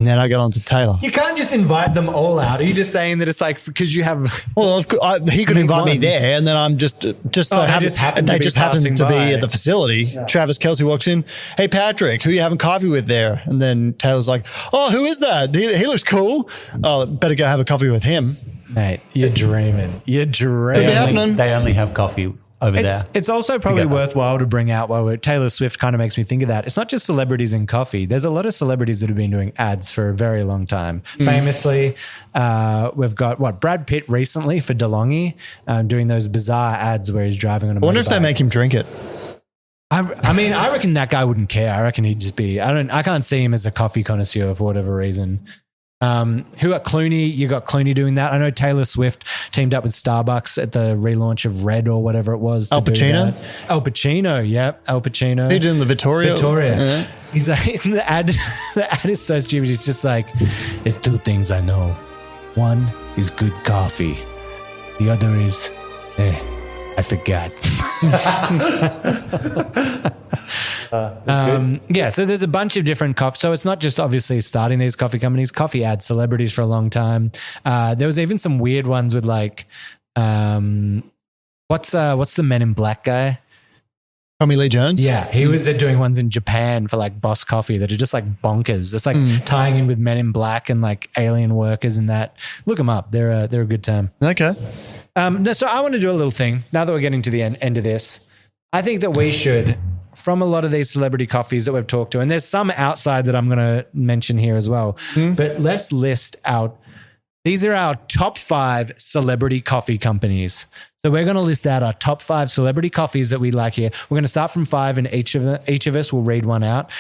and then I got on to Taylor. You can't just invite them all out. Are you just saying that it's like because you have? Well, he could invite me there, and then I'm just so they just happen to be at the facility. Yeah. Travis Kelce walks in. Hey, Patrick, who are you having coffee with there? And then Taylor's like, oh, who is that? He looks cool. Oh, better go have a coffee with him. Mate, you're dreaming. You're dreaming. They only have coffee over there. It's also probably worthwhile to bring out while Taylor Swift kind of makes me think of that. It's not just celebrities in coffee. There's a lot of celebrities that have been doing ads for a very long time. Famously, we've got Brad Pitt recently for DeLonghi doing those bizarre ads where he's driving on a motorbike. I wonder if they make him drink it. I mean, I reckon that guy wouldn't care. I reckon he'd just be, I can't see him as a coffee connoisseur for whatever reason. Who got Clooney? You got Clooney doing that. I know Taylor Swift teamed up with Starbucks at the relaunch of Red or whatever it was. Al Pacino? Al Pacino, yep. Al Pacino. They're doing the Vittoria. Yeah. He's like, the ad is so stupid. He's just like, there's 2 things I know. One is good coffee. The other is, I forgot. So there's a bunch of different coffee. So it's not just obviously starting these coffee companies. Coffee ad celebrities for a long time. There was even some weird ones with like What's the Men in Black guy? Tommy Lee Jones? Yeah, he was doing ones in Japan for like Boss Coffee that are just like bonkers. It's like tying in with Men in Black and like alien workers and that. Look them up. They're a good time. Okay. So I want to do a little thing now that we're getting to the end of this. I think that we should, from a lot of these celebrity coffees that we've talked to, and there's some outside that I'm going to mention here as well, but let's list out. These are our top 5 celebrity coffee companies. So we're going to list out our top 5 celebrity coffees that we like here. We're going to start from 5, and each of us will read one out.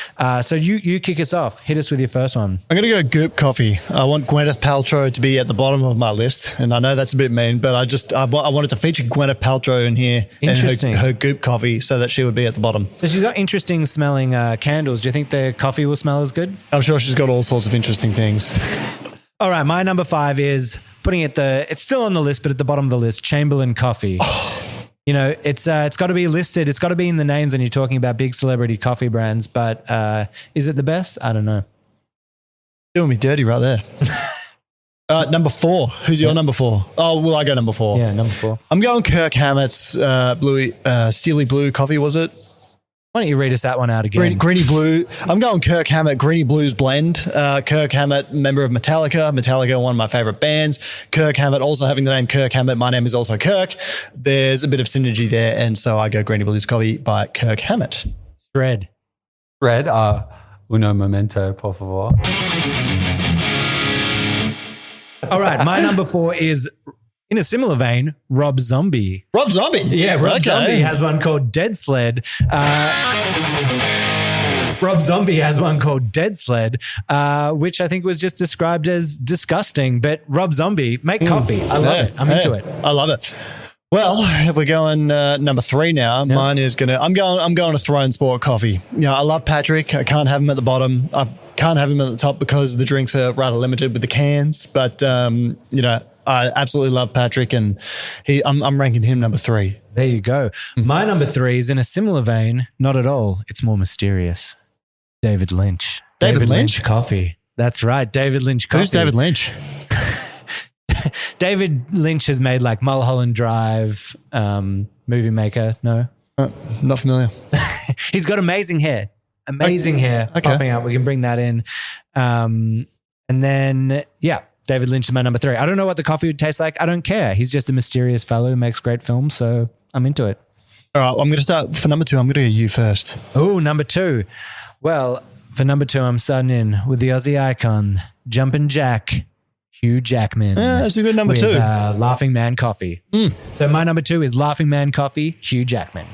So you kick us off. Hit us with your first one. I'm going to go Goop Coffee. I want Gwyneth Paltrow to be at the bottom of my list, and I know that's a bit mean, but I wanted to feature Gwyneth Paltrow in here and her Goop Coffee so that she would be at the bottom. So she's got interesting smelling candles. Do you think the coffee will smell as good? I'm sure she's got all sorts of interesting things. All right, my number 5 is putting it it's still on the list, but at the bottom of the list, Chamberlain Coffee. You know, it's got to be listed. It's got to be in the names when you're talking about big celebrity coffee brands. But is it the best? I don't know. Doing me dirty right there. Number 4. Who's your number 4? Oh, well, I go number 4. Yeah, number 4. I'm going Kirk Hammett's Steely Blue Coffee, was it? Why don't you read us that one out again? Greeny Blue. I'm going Kirk Hammett, Greeny Blues blend. Kirk Hammett, member of Metallica. Metallica, one of my favorite bands. Kirk Hammett, also having the name Kirk Hammett. My name is also Kirk. There's a bit of synergy there, and so I go Greeny Blues Coffee by Kirk Hammett. Red. Uno momento, por favor. All right, my number 4 is, in a similar vein, Rob Zombie. Rob Zombie? Yeah, Rob Zombie has one called Dead Sled. Rob Zombie has one called Dead Sled, which I think was just described as disgusting. But Rob Zombie, make coffee. I love it. I'm into it. I love it. Well, if we're going number 3 now, mine is I'm going to Throne Sport Coffee. You know, I love Patrick. I can't have him at the bottom. I can't have him at the top because the drinks are rather limited with the cans. But you know, I absolutely love Patrick, and I'm ranking him number 3. There you go. My number 3 is in a similar vein. Not at all. It's more mysterious. David Lynch. David Lynch Coffee. That's right. David Lynch Coffee. Who's David Lynch? David Lynch has made like Mulholland Drive, Movie Maker. No? Not familiar. He's got amazing hair. Amazing hair popping up. We can bring that in. And then, David Lynch is my number 3. I don't know what the coffee would taste like. I don't care. He's just a mysterious fellow who makes great films, so I'm into it. All right, I'm going to start for number 2. I'm going to go you first. Oh, number 2. Well, for number 2, I'm starting in with the Aussie icon, Jumpin' Jack, Hugh Jackman. Yeah, that's a good number 2. Laughing Man Coffee. So my number 2 is Laughing Man Coffee, Hugh Jackman.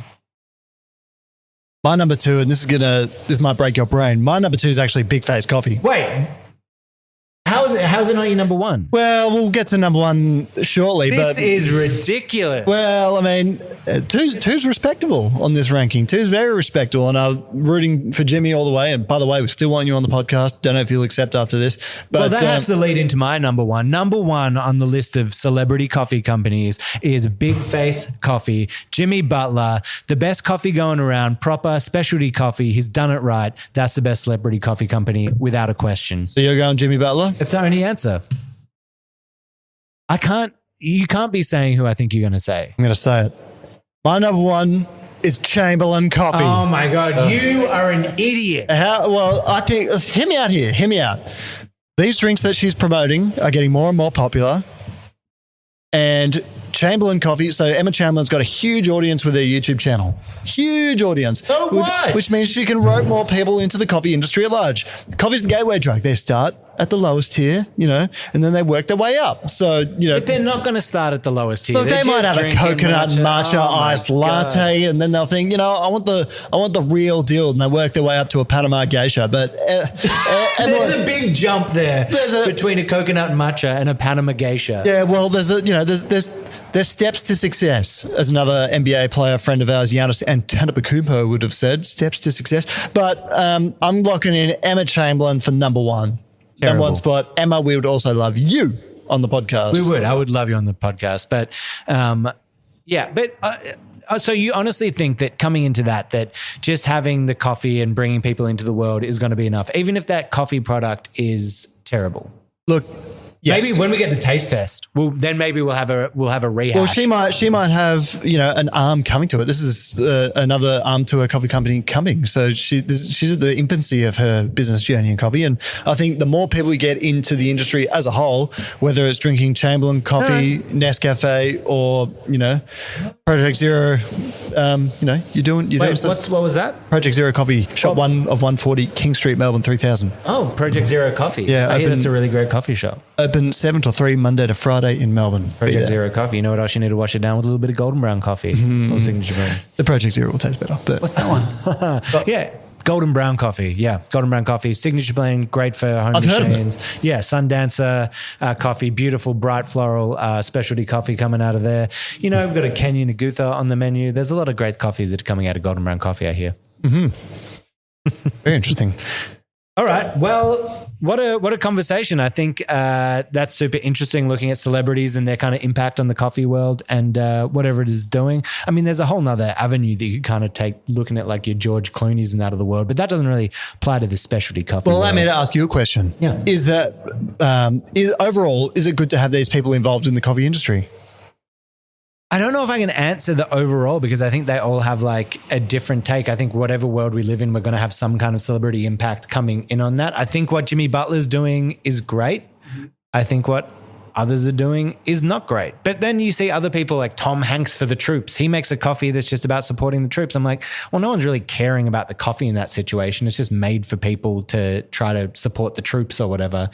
My number 2, and this might break your brain. My number 2 is actually Big Face Coffee. Wait. How's it not your number 1? Well, we'll get to number 1 shortly. This is ridiculous. Well, I mean, two's respectable on this ranking. 2's very respectable, and I'm rooting for Jimmy all the way. And by the way, we still want you on the podcast. Don't know if you'll accept after this. But, well, that has to lead into my number 1. Number 1 on the list of celebrity coffee companies is Big Face Coffee. Jimmy Butler, the best coffee going around, proper specialty coffee. He's done it right. That's the best celebrity coffee company without a question. So you're going Jimmy Butler? It's the only answer. You can't be saying who I think you're going to say. I'm going to say it. My number 1 is Chamberlain Coffee. Oh my God. You are an idiot. Well, I think, hear me out here. Hear me out. These drinks that she's promoting are getting more and more popular. And Chamberlain Coffee, so Emma Chamberlain's got a huge audience with her YouTube channel. Huge audience. So what? Which means she can rope more people into the coffee industry at large. Coffee's the gateway drug. They start at the lowest tier, you know, and then they work their way up. So, you know. But they're not going to start at the lowest tier. Look, they might have a coconut matcha iced latte, and then they'll think, you know, I want the real deal, and they work their way up to a Panama geisha. But there's a big jump there between a coconut matcha and a Panama geisha. Yeah, well, there's steps to success, as another NBA player friend of ours, Giannis Antetokounmpo, would have said. Steps to success. But I'm locking in Emma Chamberlain for number 1. Terrible. Number 1 spot. Emma, we would also love you on the podcast. We would. I would love you on the podcast. But so you honestly think that coming into that just having the coffee and bringing people into the world is going to be enough, even if that coffee product is terrible? Look, Yes. Maybe when we get the taste test, we'll have a rehash. Well, she might have an arm coming to it. This is another arm to a coffee company coming. So she's at the infancy of her business journey in coffee, and I think the more people get into the industry as a whole, whether it's drinking Chamberlain coffee, Nescafe, or Project Zero, you're doing. Wait, what was that? Project Zero Coffee, shop 1 of 140 King Street, Melbourne 3000. Oh, Project Zero Coffee. Yeah, I hear that's a really great coffee shop. Open 7 to 3 Monday to Friday in Melbourne. Project Zero Coffee. You know what else you need to wash it down with? A little bit of golden brown coffee or signature brand. The Project Zero will taste better. But What's that one? Yeah. Golden brown coffee. Yeah. Golden brown coffee. Signature blend. Great for home machines. Yeah. Sundancer coffee. Beautiful, bright floral specialty coffee coming out of there. We've got a Kenya Nagutha on the menu. There's a lot of great coffees that are coming out of golden brown coffee, I hear. very interesting. All right. Well, what a conversation. I think that's super interesting, looking at celebrities and their kind of impact on the coffee world and whatever it is doing. I mean, there's a whole nother avenue that you could kind of take, looking at like your George Clooney's and that of the world, but that doesn't really apply to the specialty coffee world. Allow me to ask you a question. Yeah. Is it good to have these people involved in the coffee industry? I don't know if I can answer the overall, because I think they all have like a different take. I think whatever world we live in, we're going to have some kind of celebrity impact coming in on that. I think what Jimmy Butler's doing is great. I think what others are doing is not great. But then you see other people like Tom Hanks for the troops. He makes a coffee that's just about supporting the troops. I'm like, well, no one's really caring about the coffee in that situation. It's just made for people to try to support the troops or whatever.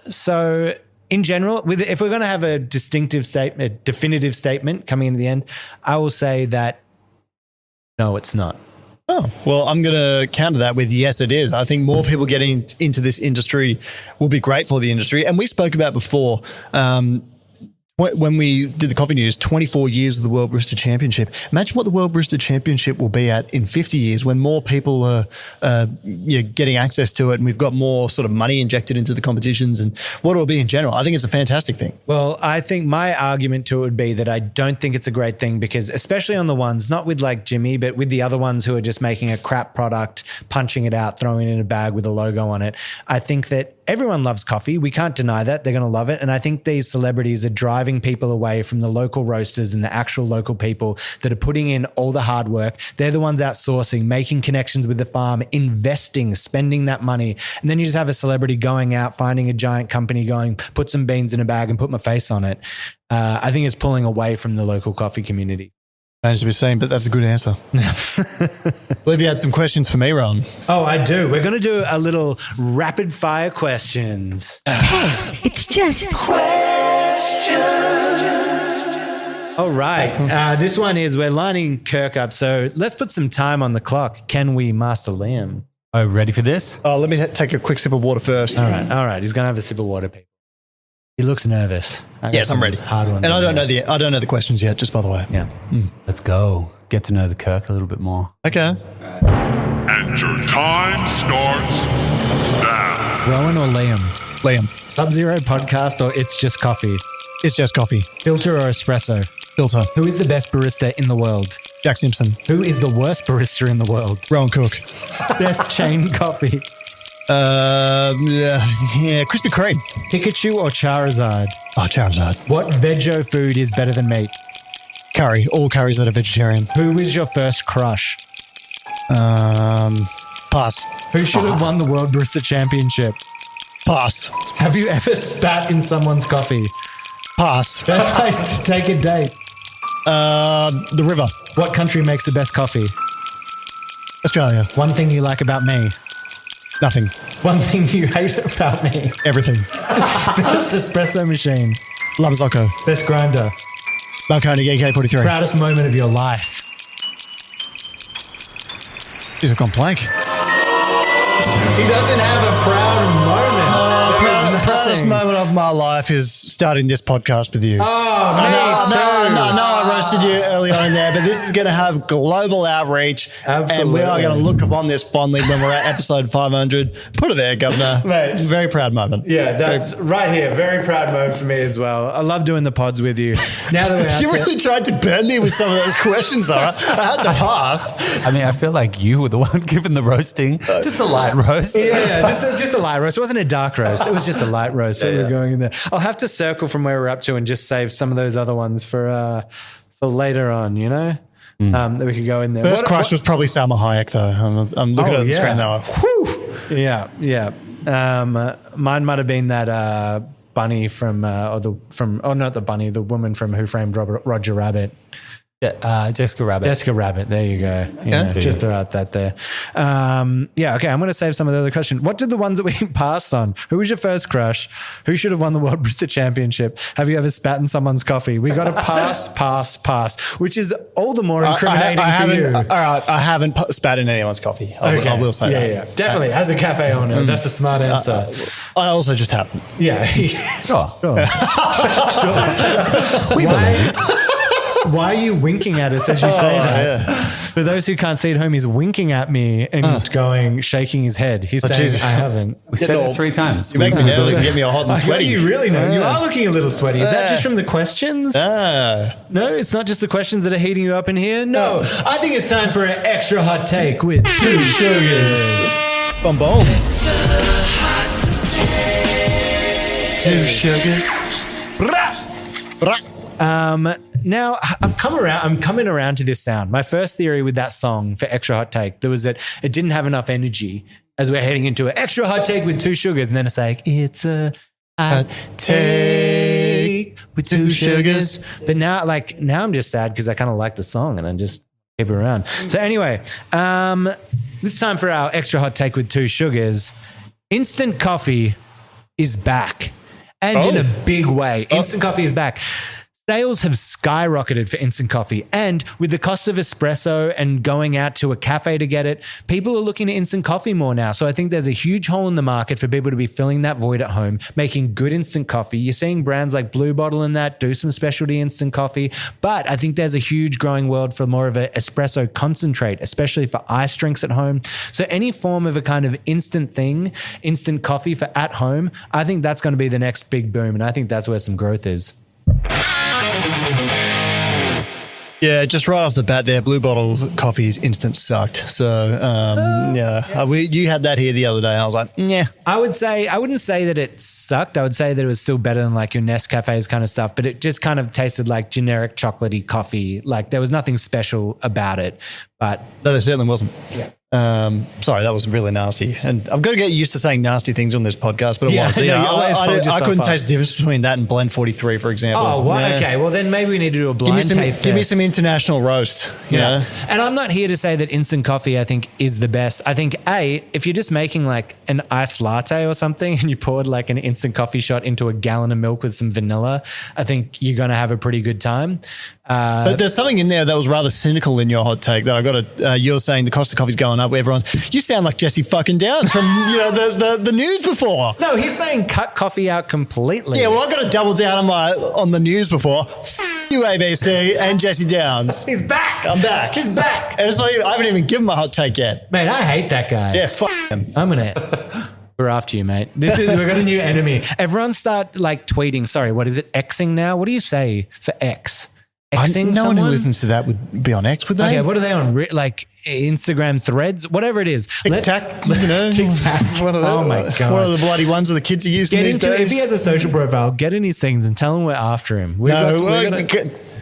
So in general, if we're going to have a definitive statement coming into the end, I will say that no, it's not. Oh, well, I'm going to counter that with yes, it is. I think more people getting into this industry will be great for the industry. And we spoke about before, when we did the coffee news, 24 years of the World Barista Championship. Imagine what the World Barista Championship will be at in 50 years when more people are getting access to it, and we've got more sort of money injected into the competitions and what it will be in general. I think it's a fantastic thing. Well, I think my argument to it would be that I don't think it's a great thing, because especially on the ones, not with like Jimmy, but with the other ones who are just making a crap product, punching it out, throwing it in a bag with a logo on it. I think that everyone loves coffee. We can't deny that. They're going to love it. And I think these celebrities are driving people away from the local roasters and the actual local people that are putting in all the hard work. They're the ones outsourcing, making connections with the farm, investing, spending that money. And then you just have a celebrity going out, finding a giant company going, put some beans in a bag and put my face on it. I think it's pulling away from the local coffee community. Managed to be seen, but that's a good answer. I believe you had some questions for me, Ron. Oh, I do. We're going to do a little rapid fire questions. It's just questions. All right. This one is, we're lining Kirk up, so let's put some time on the clock. Can we, Master Liam? Oh, ready for this? Oh, let me take a quick sip of water first. All right. He's going to have a sip of water, people. He looks nervous. Yes, I'm ready. Hard ones. And I don't know the questions yet, just by the way. Yeah. Let's go. Get to know the Kirk a little bit more. Okay. And your time starts now. Rohan or Liam? Liam. Sub-Zero podcast or It's Just Coffee? It's just coffee. Filter or espresso? Filter. Who is the best barista in the world? Jack Simpson. Who is the worst barista in the world? Rohan Cook. Best chain coffee? Krispy Kreme. Pikachu or Charizard? Oh, Charizard. What veggie food is better than meat? Curry. All curries that are vegetarian. Who is your first crush? Pass. Who should have won the World Barista Championship? Pass. Have you ever spat in someone's coffee? Pass. Best place to take a date? The river. What country makes the best coffee? Australia. One thing you like about me? Nothing. One thing you hate about me? Everything. Best espresso machine? Lamazocco. Best grinder? Marconi EK43. Proudest moment of your life? Jeez, I've gone blank. He doesn't have a proud moment. Proudest moment of my life is starting this podcast with you. Oh, No, I roasted you early on in there, but this is going to have global outreach. Absolutely. And we are going to look upon this fondly when we're at episode 500. Put it there, Governor. Mate. Very proud moment. Yeah, that's right here. Very proud moment for me as well. I love doing the pods with you. Now that we're out You really tried to burn me with some of those questions, though. I had to pass. I mean, I feel like you were the one giving the roasting. Just a light roast. Yeah, just a light roast. It wasn't a dark roast. It was just a light roast. So we're going in there. I'll have to circle from where we're up to and just save some of those other ones for later on, you know? That we could go in there. First crush was probably Salma Hayek, though. I'm looking at the screen now. Whew. Yeah. Mine might have been that bunny the woman from Who Framed Roger Rabbit. Yeah, Jessica Rabbit. Jessica Rabbit. There you go. Just throw out that there. Okay. I'm going to save some of the other questions. What did the ones that we passed on? Who was your first crush? Who should have won the World Barista Championship? Have you ever spat in someone's coffee? We got to pass, which is all the more incriminating for you. All right, I haven't spat in anyour's coffee. I will say that. Yeah, definitely. As a cafe owner, that's a smart answer. I also just haven't. Yeah. Sure. Why are you winking at us as you say that? Yeah. For those who can't see at home, he's winking at me and shaking his head. He's saying, Jesus. I haven't. We said it 3 times. You make me nervous and get me all hot and sweaty. You really know. You are looking a little sweaty. Is that just from the questions? No, it's not just the questions that are heating you up in here. No, I think it's time for an extra hot take with 2 sugars. Boom. 2 sugars. Now I'm coming around to this sound. My first theory with that song for extra hot take, there was that it didn't have enough energy as we're heading into an extra hot take with 2 sugars. And then it's like, it's a hot take with 2 sugars. But now I'm just sad because I kind of like the song and I just keep it around. So anyway, this time for our extra hot take with 2 sugars. Instant coffee is back. And in a big way. Instant coffee is back. Sales have skyrocketed for instant coffee, and with the cost of espresso and going out to a cafe to get it, people are looking at instant coffee more now. So I think there's a huge hole in the market for people to be filling that void at home, making good instant coffee. You're seeing brands like Blue Bottle and that do some specialty instant coffee, but I think there's a huge growing world for more of an espresso concentrate, especially for ice drinks at home. So any form of a kind of instant thing, instant coffee for at home, I think that's going to be the next big boom, and I think that's where some growth is. Yeah, just right off the bat there, Blue Bottle's coffee's instant sucked. So, you had that here the other day. I was like, yeah. I wouldn't say that it sucked. I would say that it was still better than like your Nescafe's kind of stuff, but it just kind of tasted like generic chocolatey coffee. Like there was nothing special about it, but. No, there certainly wasn't. Yeah. Sorry, that was really nasty. And I've got to get used to saying nasty things on this podcast, but it was. I couldn't taste the difference between that and Blend 43, for example. Oh, what? Yeah. Okay. Well, then maybe we need to do a blind taste test. Give me some international roast. You know? And I'm not here to say that instant coffee, I think, is the best. I think, if you're just making like an iced latte or something and you poured like an instant coffee shot into a gallon of milk with some vanilla, I think you're going to have a pretty good time. But there's something in there that was rather cynical in your hot take that I got to. You're saying the cost of coffee's going up. Everyone, you sound like Jesse fucking Downs from the news before. No, he's saying cut coffee out completely. Yeah, well, I got to double down on the news before. F you, ABC and Jesse Downs. He's back. I'm back. He's back. And it's not even. I haven't even given my hot take yet. Mate, I hate that guy. Yeah, fuck him. I'm gonna. We're after you, mate. We've got a new enemy. Everyone start like tweeting. Sorry, what is it? Xing now. What do you say for X? No one who listens to that would be on X, would they? Okay, what are they on? Like Instagram threads? Whatever it is. TikTok, you know. TikTok. Oh my God. One of the bloody ones that the kids are using these days. If he has a social profile, get in his things and tell him we're after him.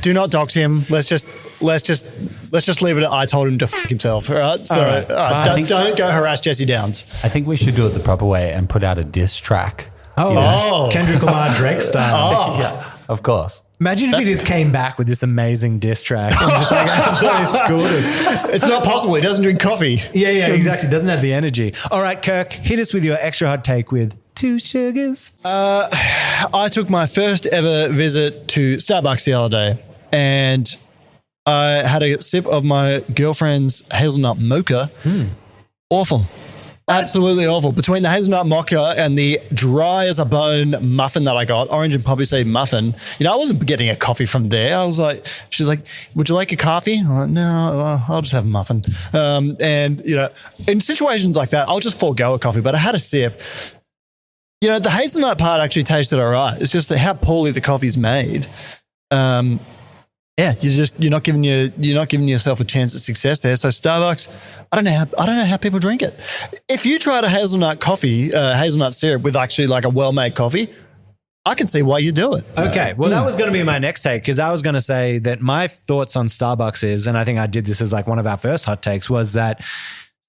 Do not dox him. Let's just leave it at I told him to f himself. All right. So don't go harass Jesse Downs. I think we should do it the proper way and put out a diss track. Kendrick Lamar Drake style. Yeah, of course. Imagine if he just came back with this amazing diss track and just like absolutely schooled us. It's not possible. He doesn't drink coffee. Yeah, exactly. Doesn't have the energy. All right, Kirk, hit us with your extra hot take with 2 sugars. I took my first ever visit to Starbucks the other day and I had a sip of my girlfriend's hazelnut mocha. Awful. Absolutely awful. Between the hazelnut mocha and the dry as a bone muffin that I got, orange and poppy seed muffin, I wasn't getting a coffee from there. I was like, she's like, would you like a coffee? I'm like, no, I'll just have a muffin. And in situations like that, I'll just forego a coffee, but I had a sip. The hazelnut part actually tasted all right. It's just how poorly the coffee's made. You're not giving yourself a chance at success there. So Starbucks, I don't know how people drink it. If you tried a hazelnut coffee, hazelnut syrup with actually like a well-made coffee, I can see why you do it. Okay, well that was going to be my next take, because I was going to say that my thoughts on Starbucks is, and I think I did this as like one of our first hot takes, was that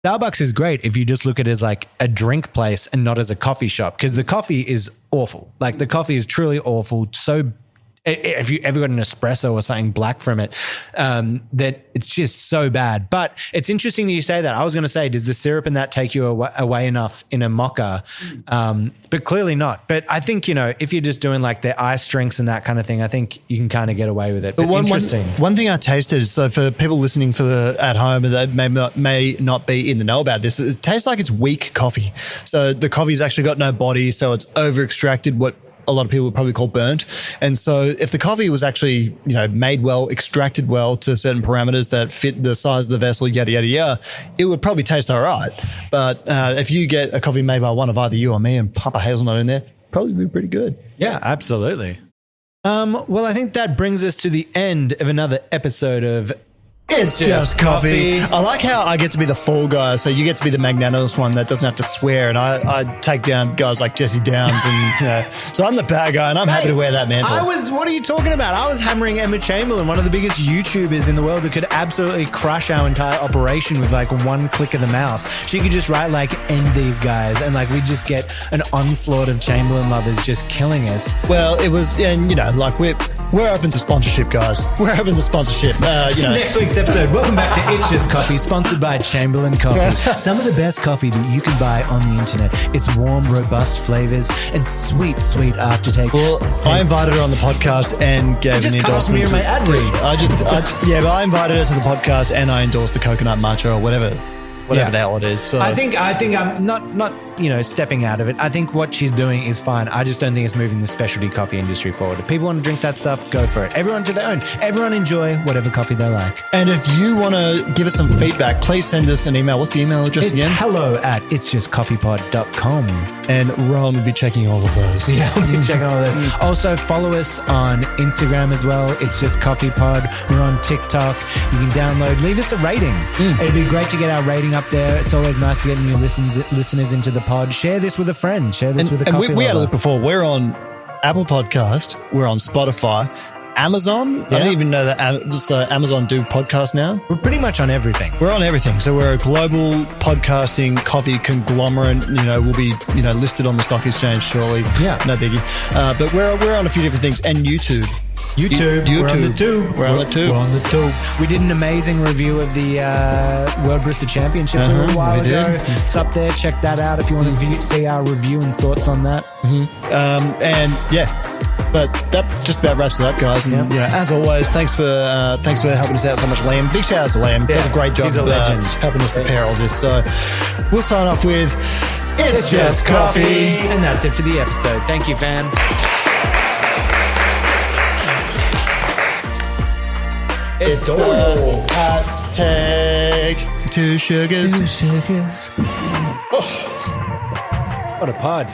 Starbucks is great if you just look at it as like a drink place and not as a coffee shop, because the coffee is awful. Like the coffee is truly awful. So if you ever got an espresso or something black from it, that it's just so bad. But it's interesting that you say that. I was going to say, does the syrup in that take you away enough in a mocha? But clearly not. But I think, if you're just doing like the ice drinks and that kind of thing, I think you can kind of get away with it. But interesting. One thing I tasted, so for people listening at home that may not be in the know about this, it tastes like it's weak coffee. So the coffee's actually got no body, so it's over extracted, what a lot of people would probably call burnt. And so if the coffee was actually, made well, extracted well to certain parameters that fit the size of the vessel, yada, yada, yada, it would probably taste all right. But if you get a coffee made by one of either you or me and pop a hazelnut in there, probably be pretty good. Yeah, absolutely. Well, I think that brings us to the end of another epised of It's Just Coffee. I like how I get to be the fall guy, so you get to be the magnanimous one that doesn't have to swear, and I take down guys like Jesse Downs, and so I'm the bad guy, and I'm happy to wear that mantle. What are you talking about? I was hammering Emma Chamberlain, one of the biggest YouTubers in the world that could absolutely crush our entire operation with like one click of the mouse. She could just write like, end these guys, and like we'd just get an onslaught of Chamberlain lovers just killing us. Well, it was, and like we're open to sponsorship, guys. We're open to sponsorship. Next week's episode, welcome back to It's Just Coffee, sponsored by Chamberlain Coffee. Some of the best coffee that you can buy on the internet. It's warm, robust flavors and sweet, sweet aftertaste. Well, I invited her on the podcast and gave an endorsement. Just my ad read. But I invited her to the podcast and I endorsed the coconut matcha or whatever the hell it is. So I think I'm not stepping out of it. I think what she's doing is fine. I just don't think it's moving the specialty coffee industry forward. If people want to drink that stuff, go for it. Everyone to their own. Everyone enjoy whatever coffee they like. And if you want to give us some feedback, please send us an email. What's the email address again? It's hello@itsjustcoffeepod.com. And Ron will be checking all of those. Yeah, we'll be checking all of those. Also, follow us on Instagram as well. It's Just Coffee Pod. We're on TikTok. You can download. Leave us a rating. It'd be great to get our rating up there. It's always nice to get new listeners into the pod. Share this with a friend. Share this with a coffee And we had a lover. look before. We're on Apple Podcast. We're on Spotify. Amazon. I didn't even know that Amazon do podcasts now. We're pretty much on everything. We're on everything. So we're a global podcasting coffee conglomerate. We'll be listed on the stock exchange shortly. Yeah, no biggie. But we're on a few different things. And YouTube. YouTube. We're on the tube. We're on the tube. We did an amazing review of the World Barista Championships a little while ago. It's up there. Check that out if you want to see our review and thoughts on that. But that just about wraps it up, guys. And as always, thanks for helping us out so much, Liam. Big shout out to Liam. Does a great job. He's a legend. Helping us prepare all this. So we'll sign off with It's Just Coffee. And that's it for the episode. Thank you, fam. It's a hot take. 2 sugars. What a pod.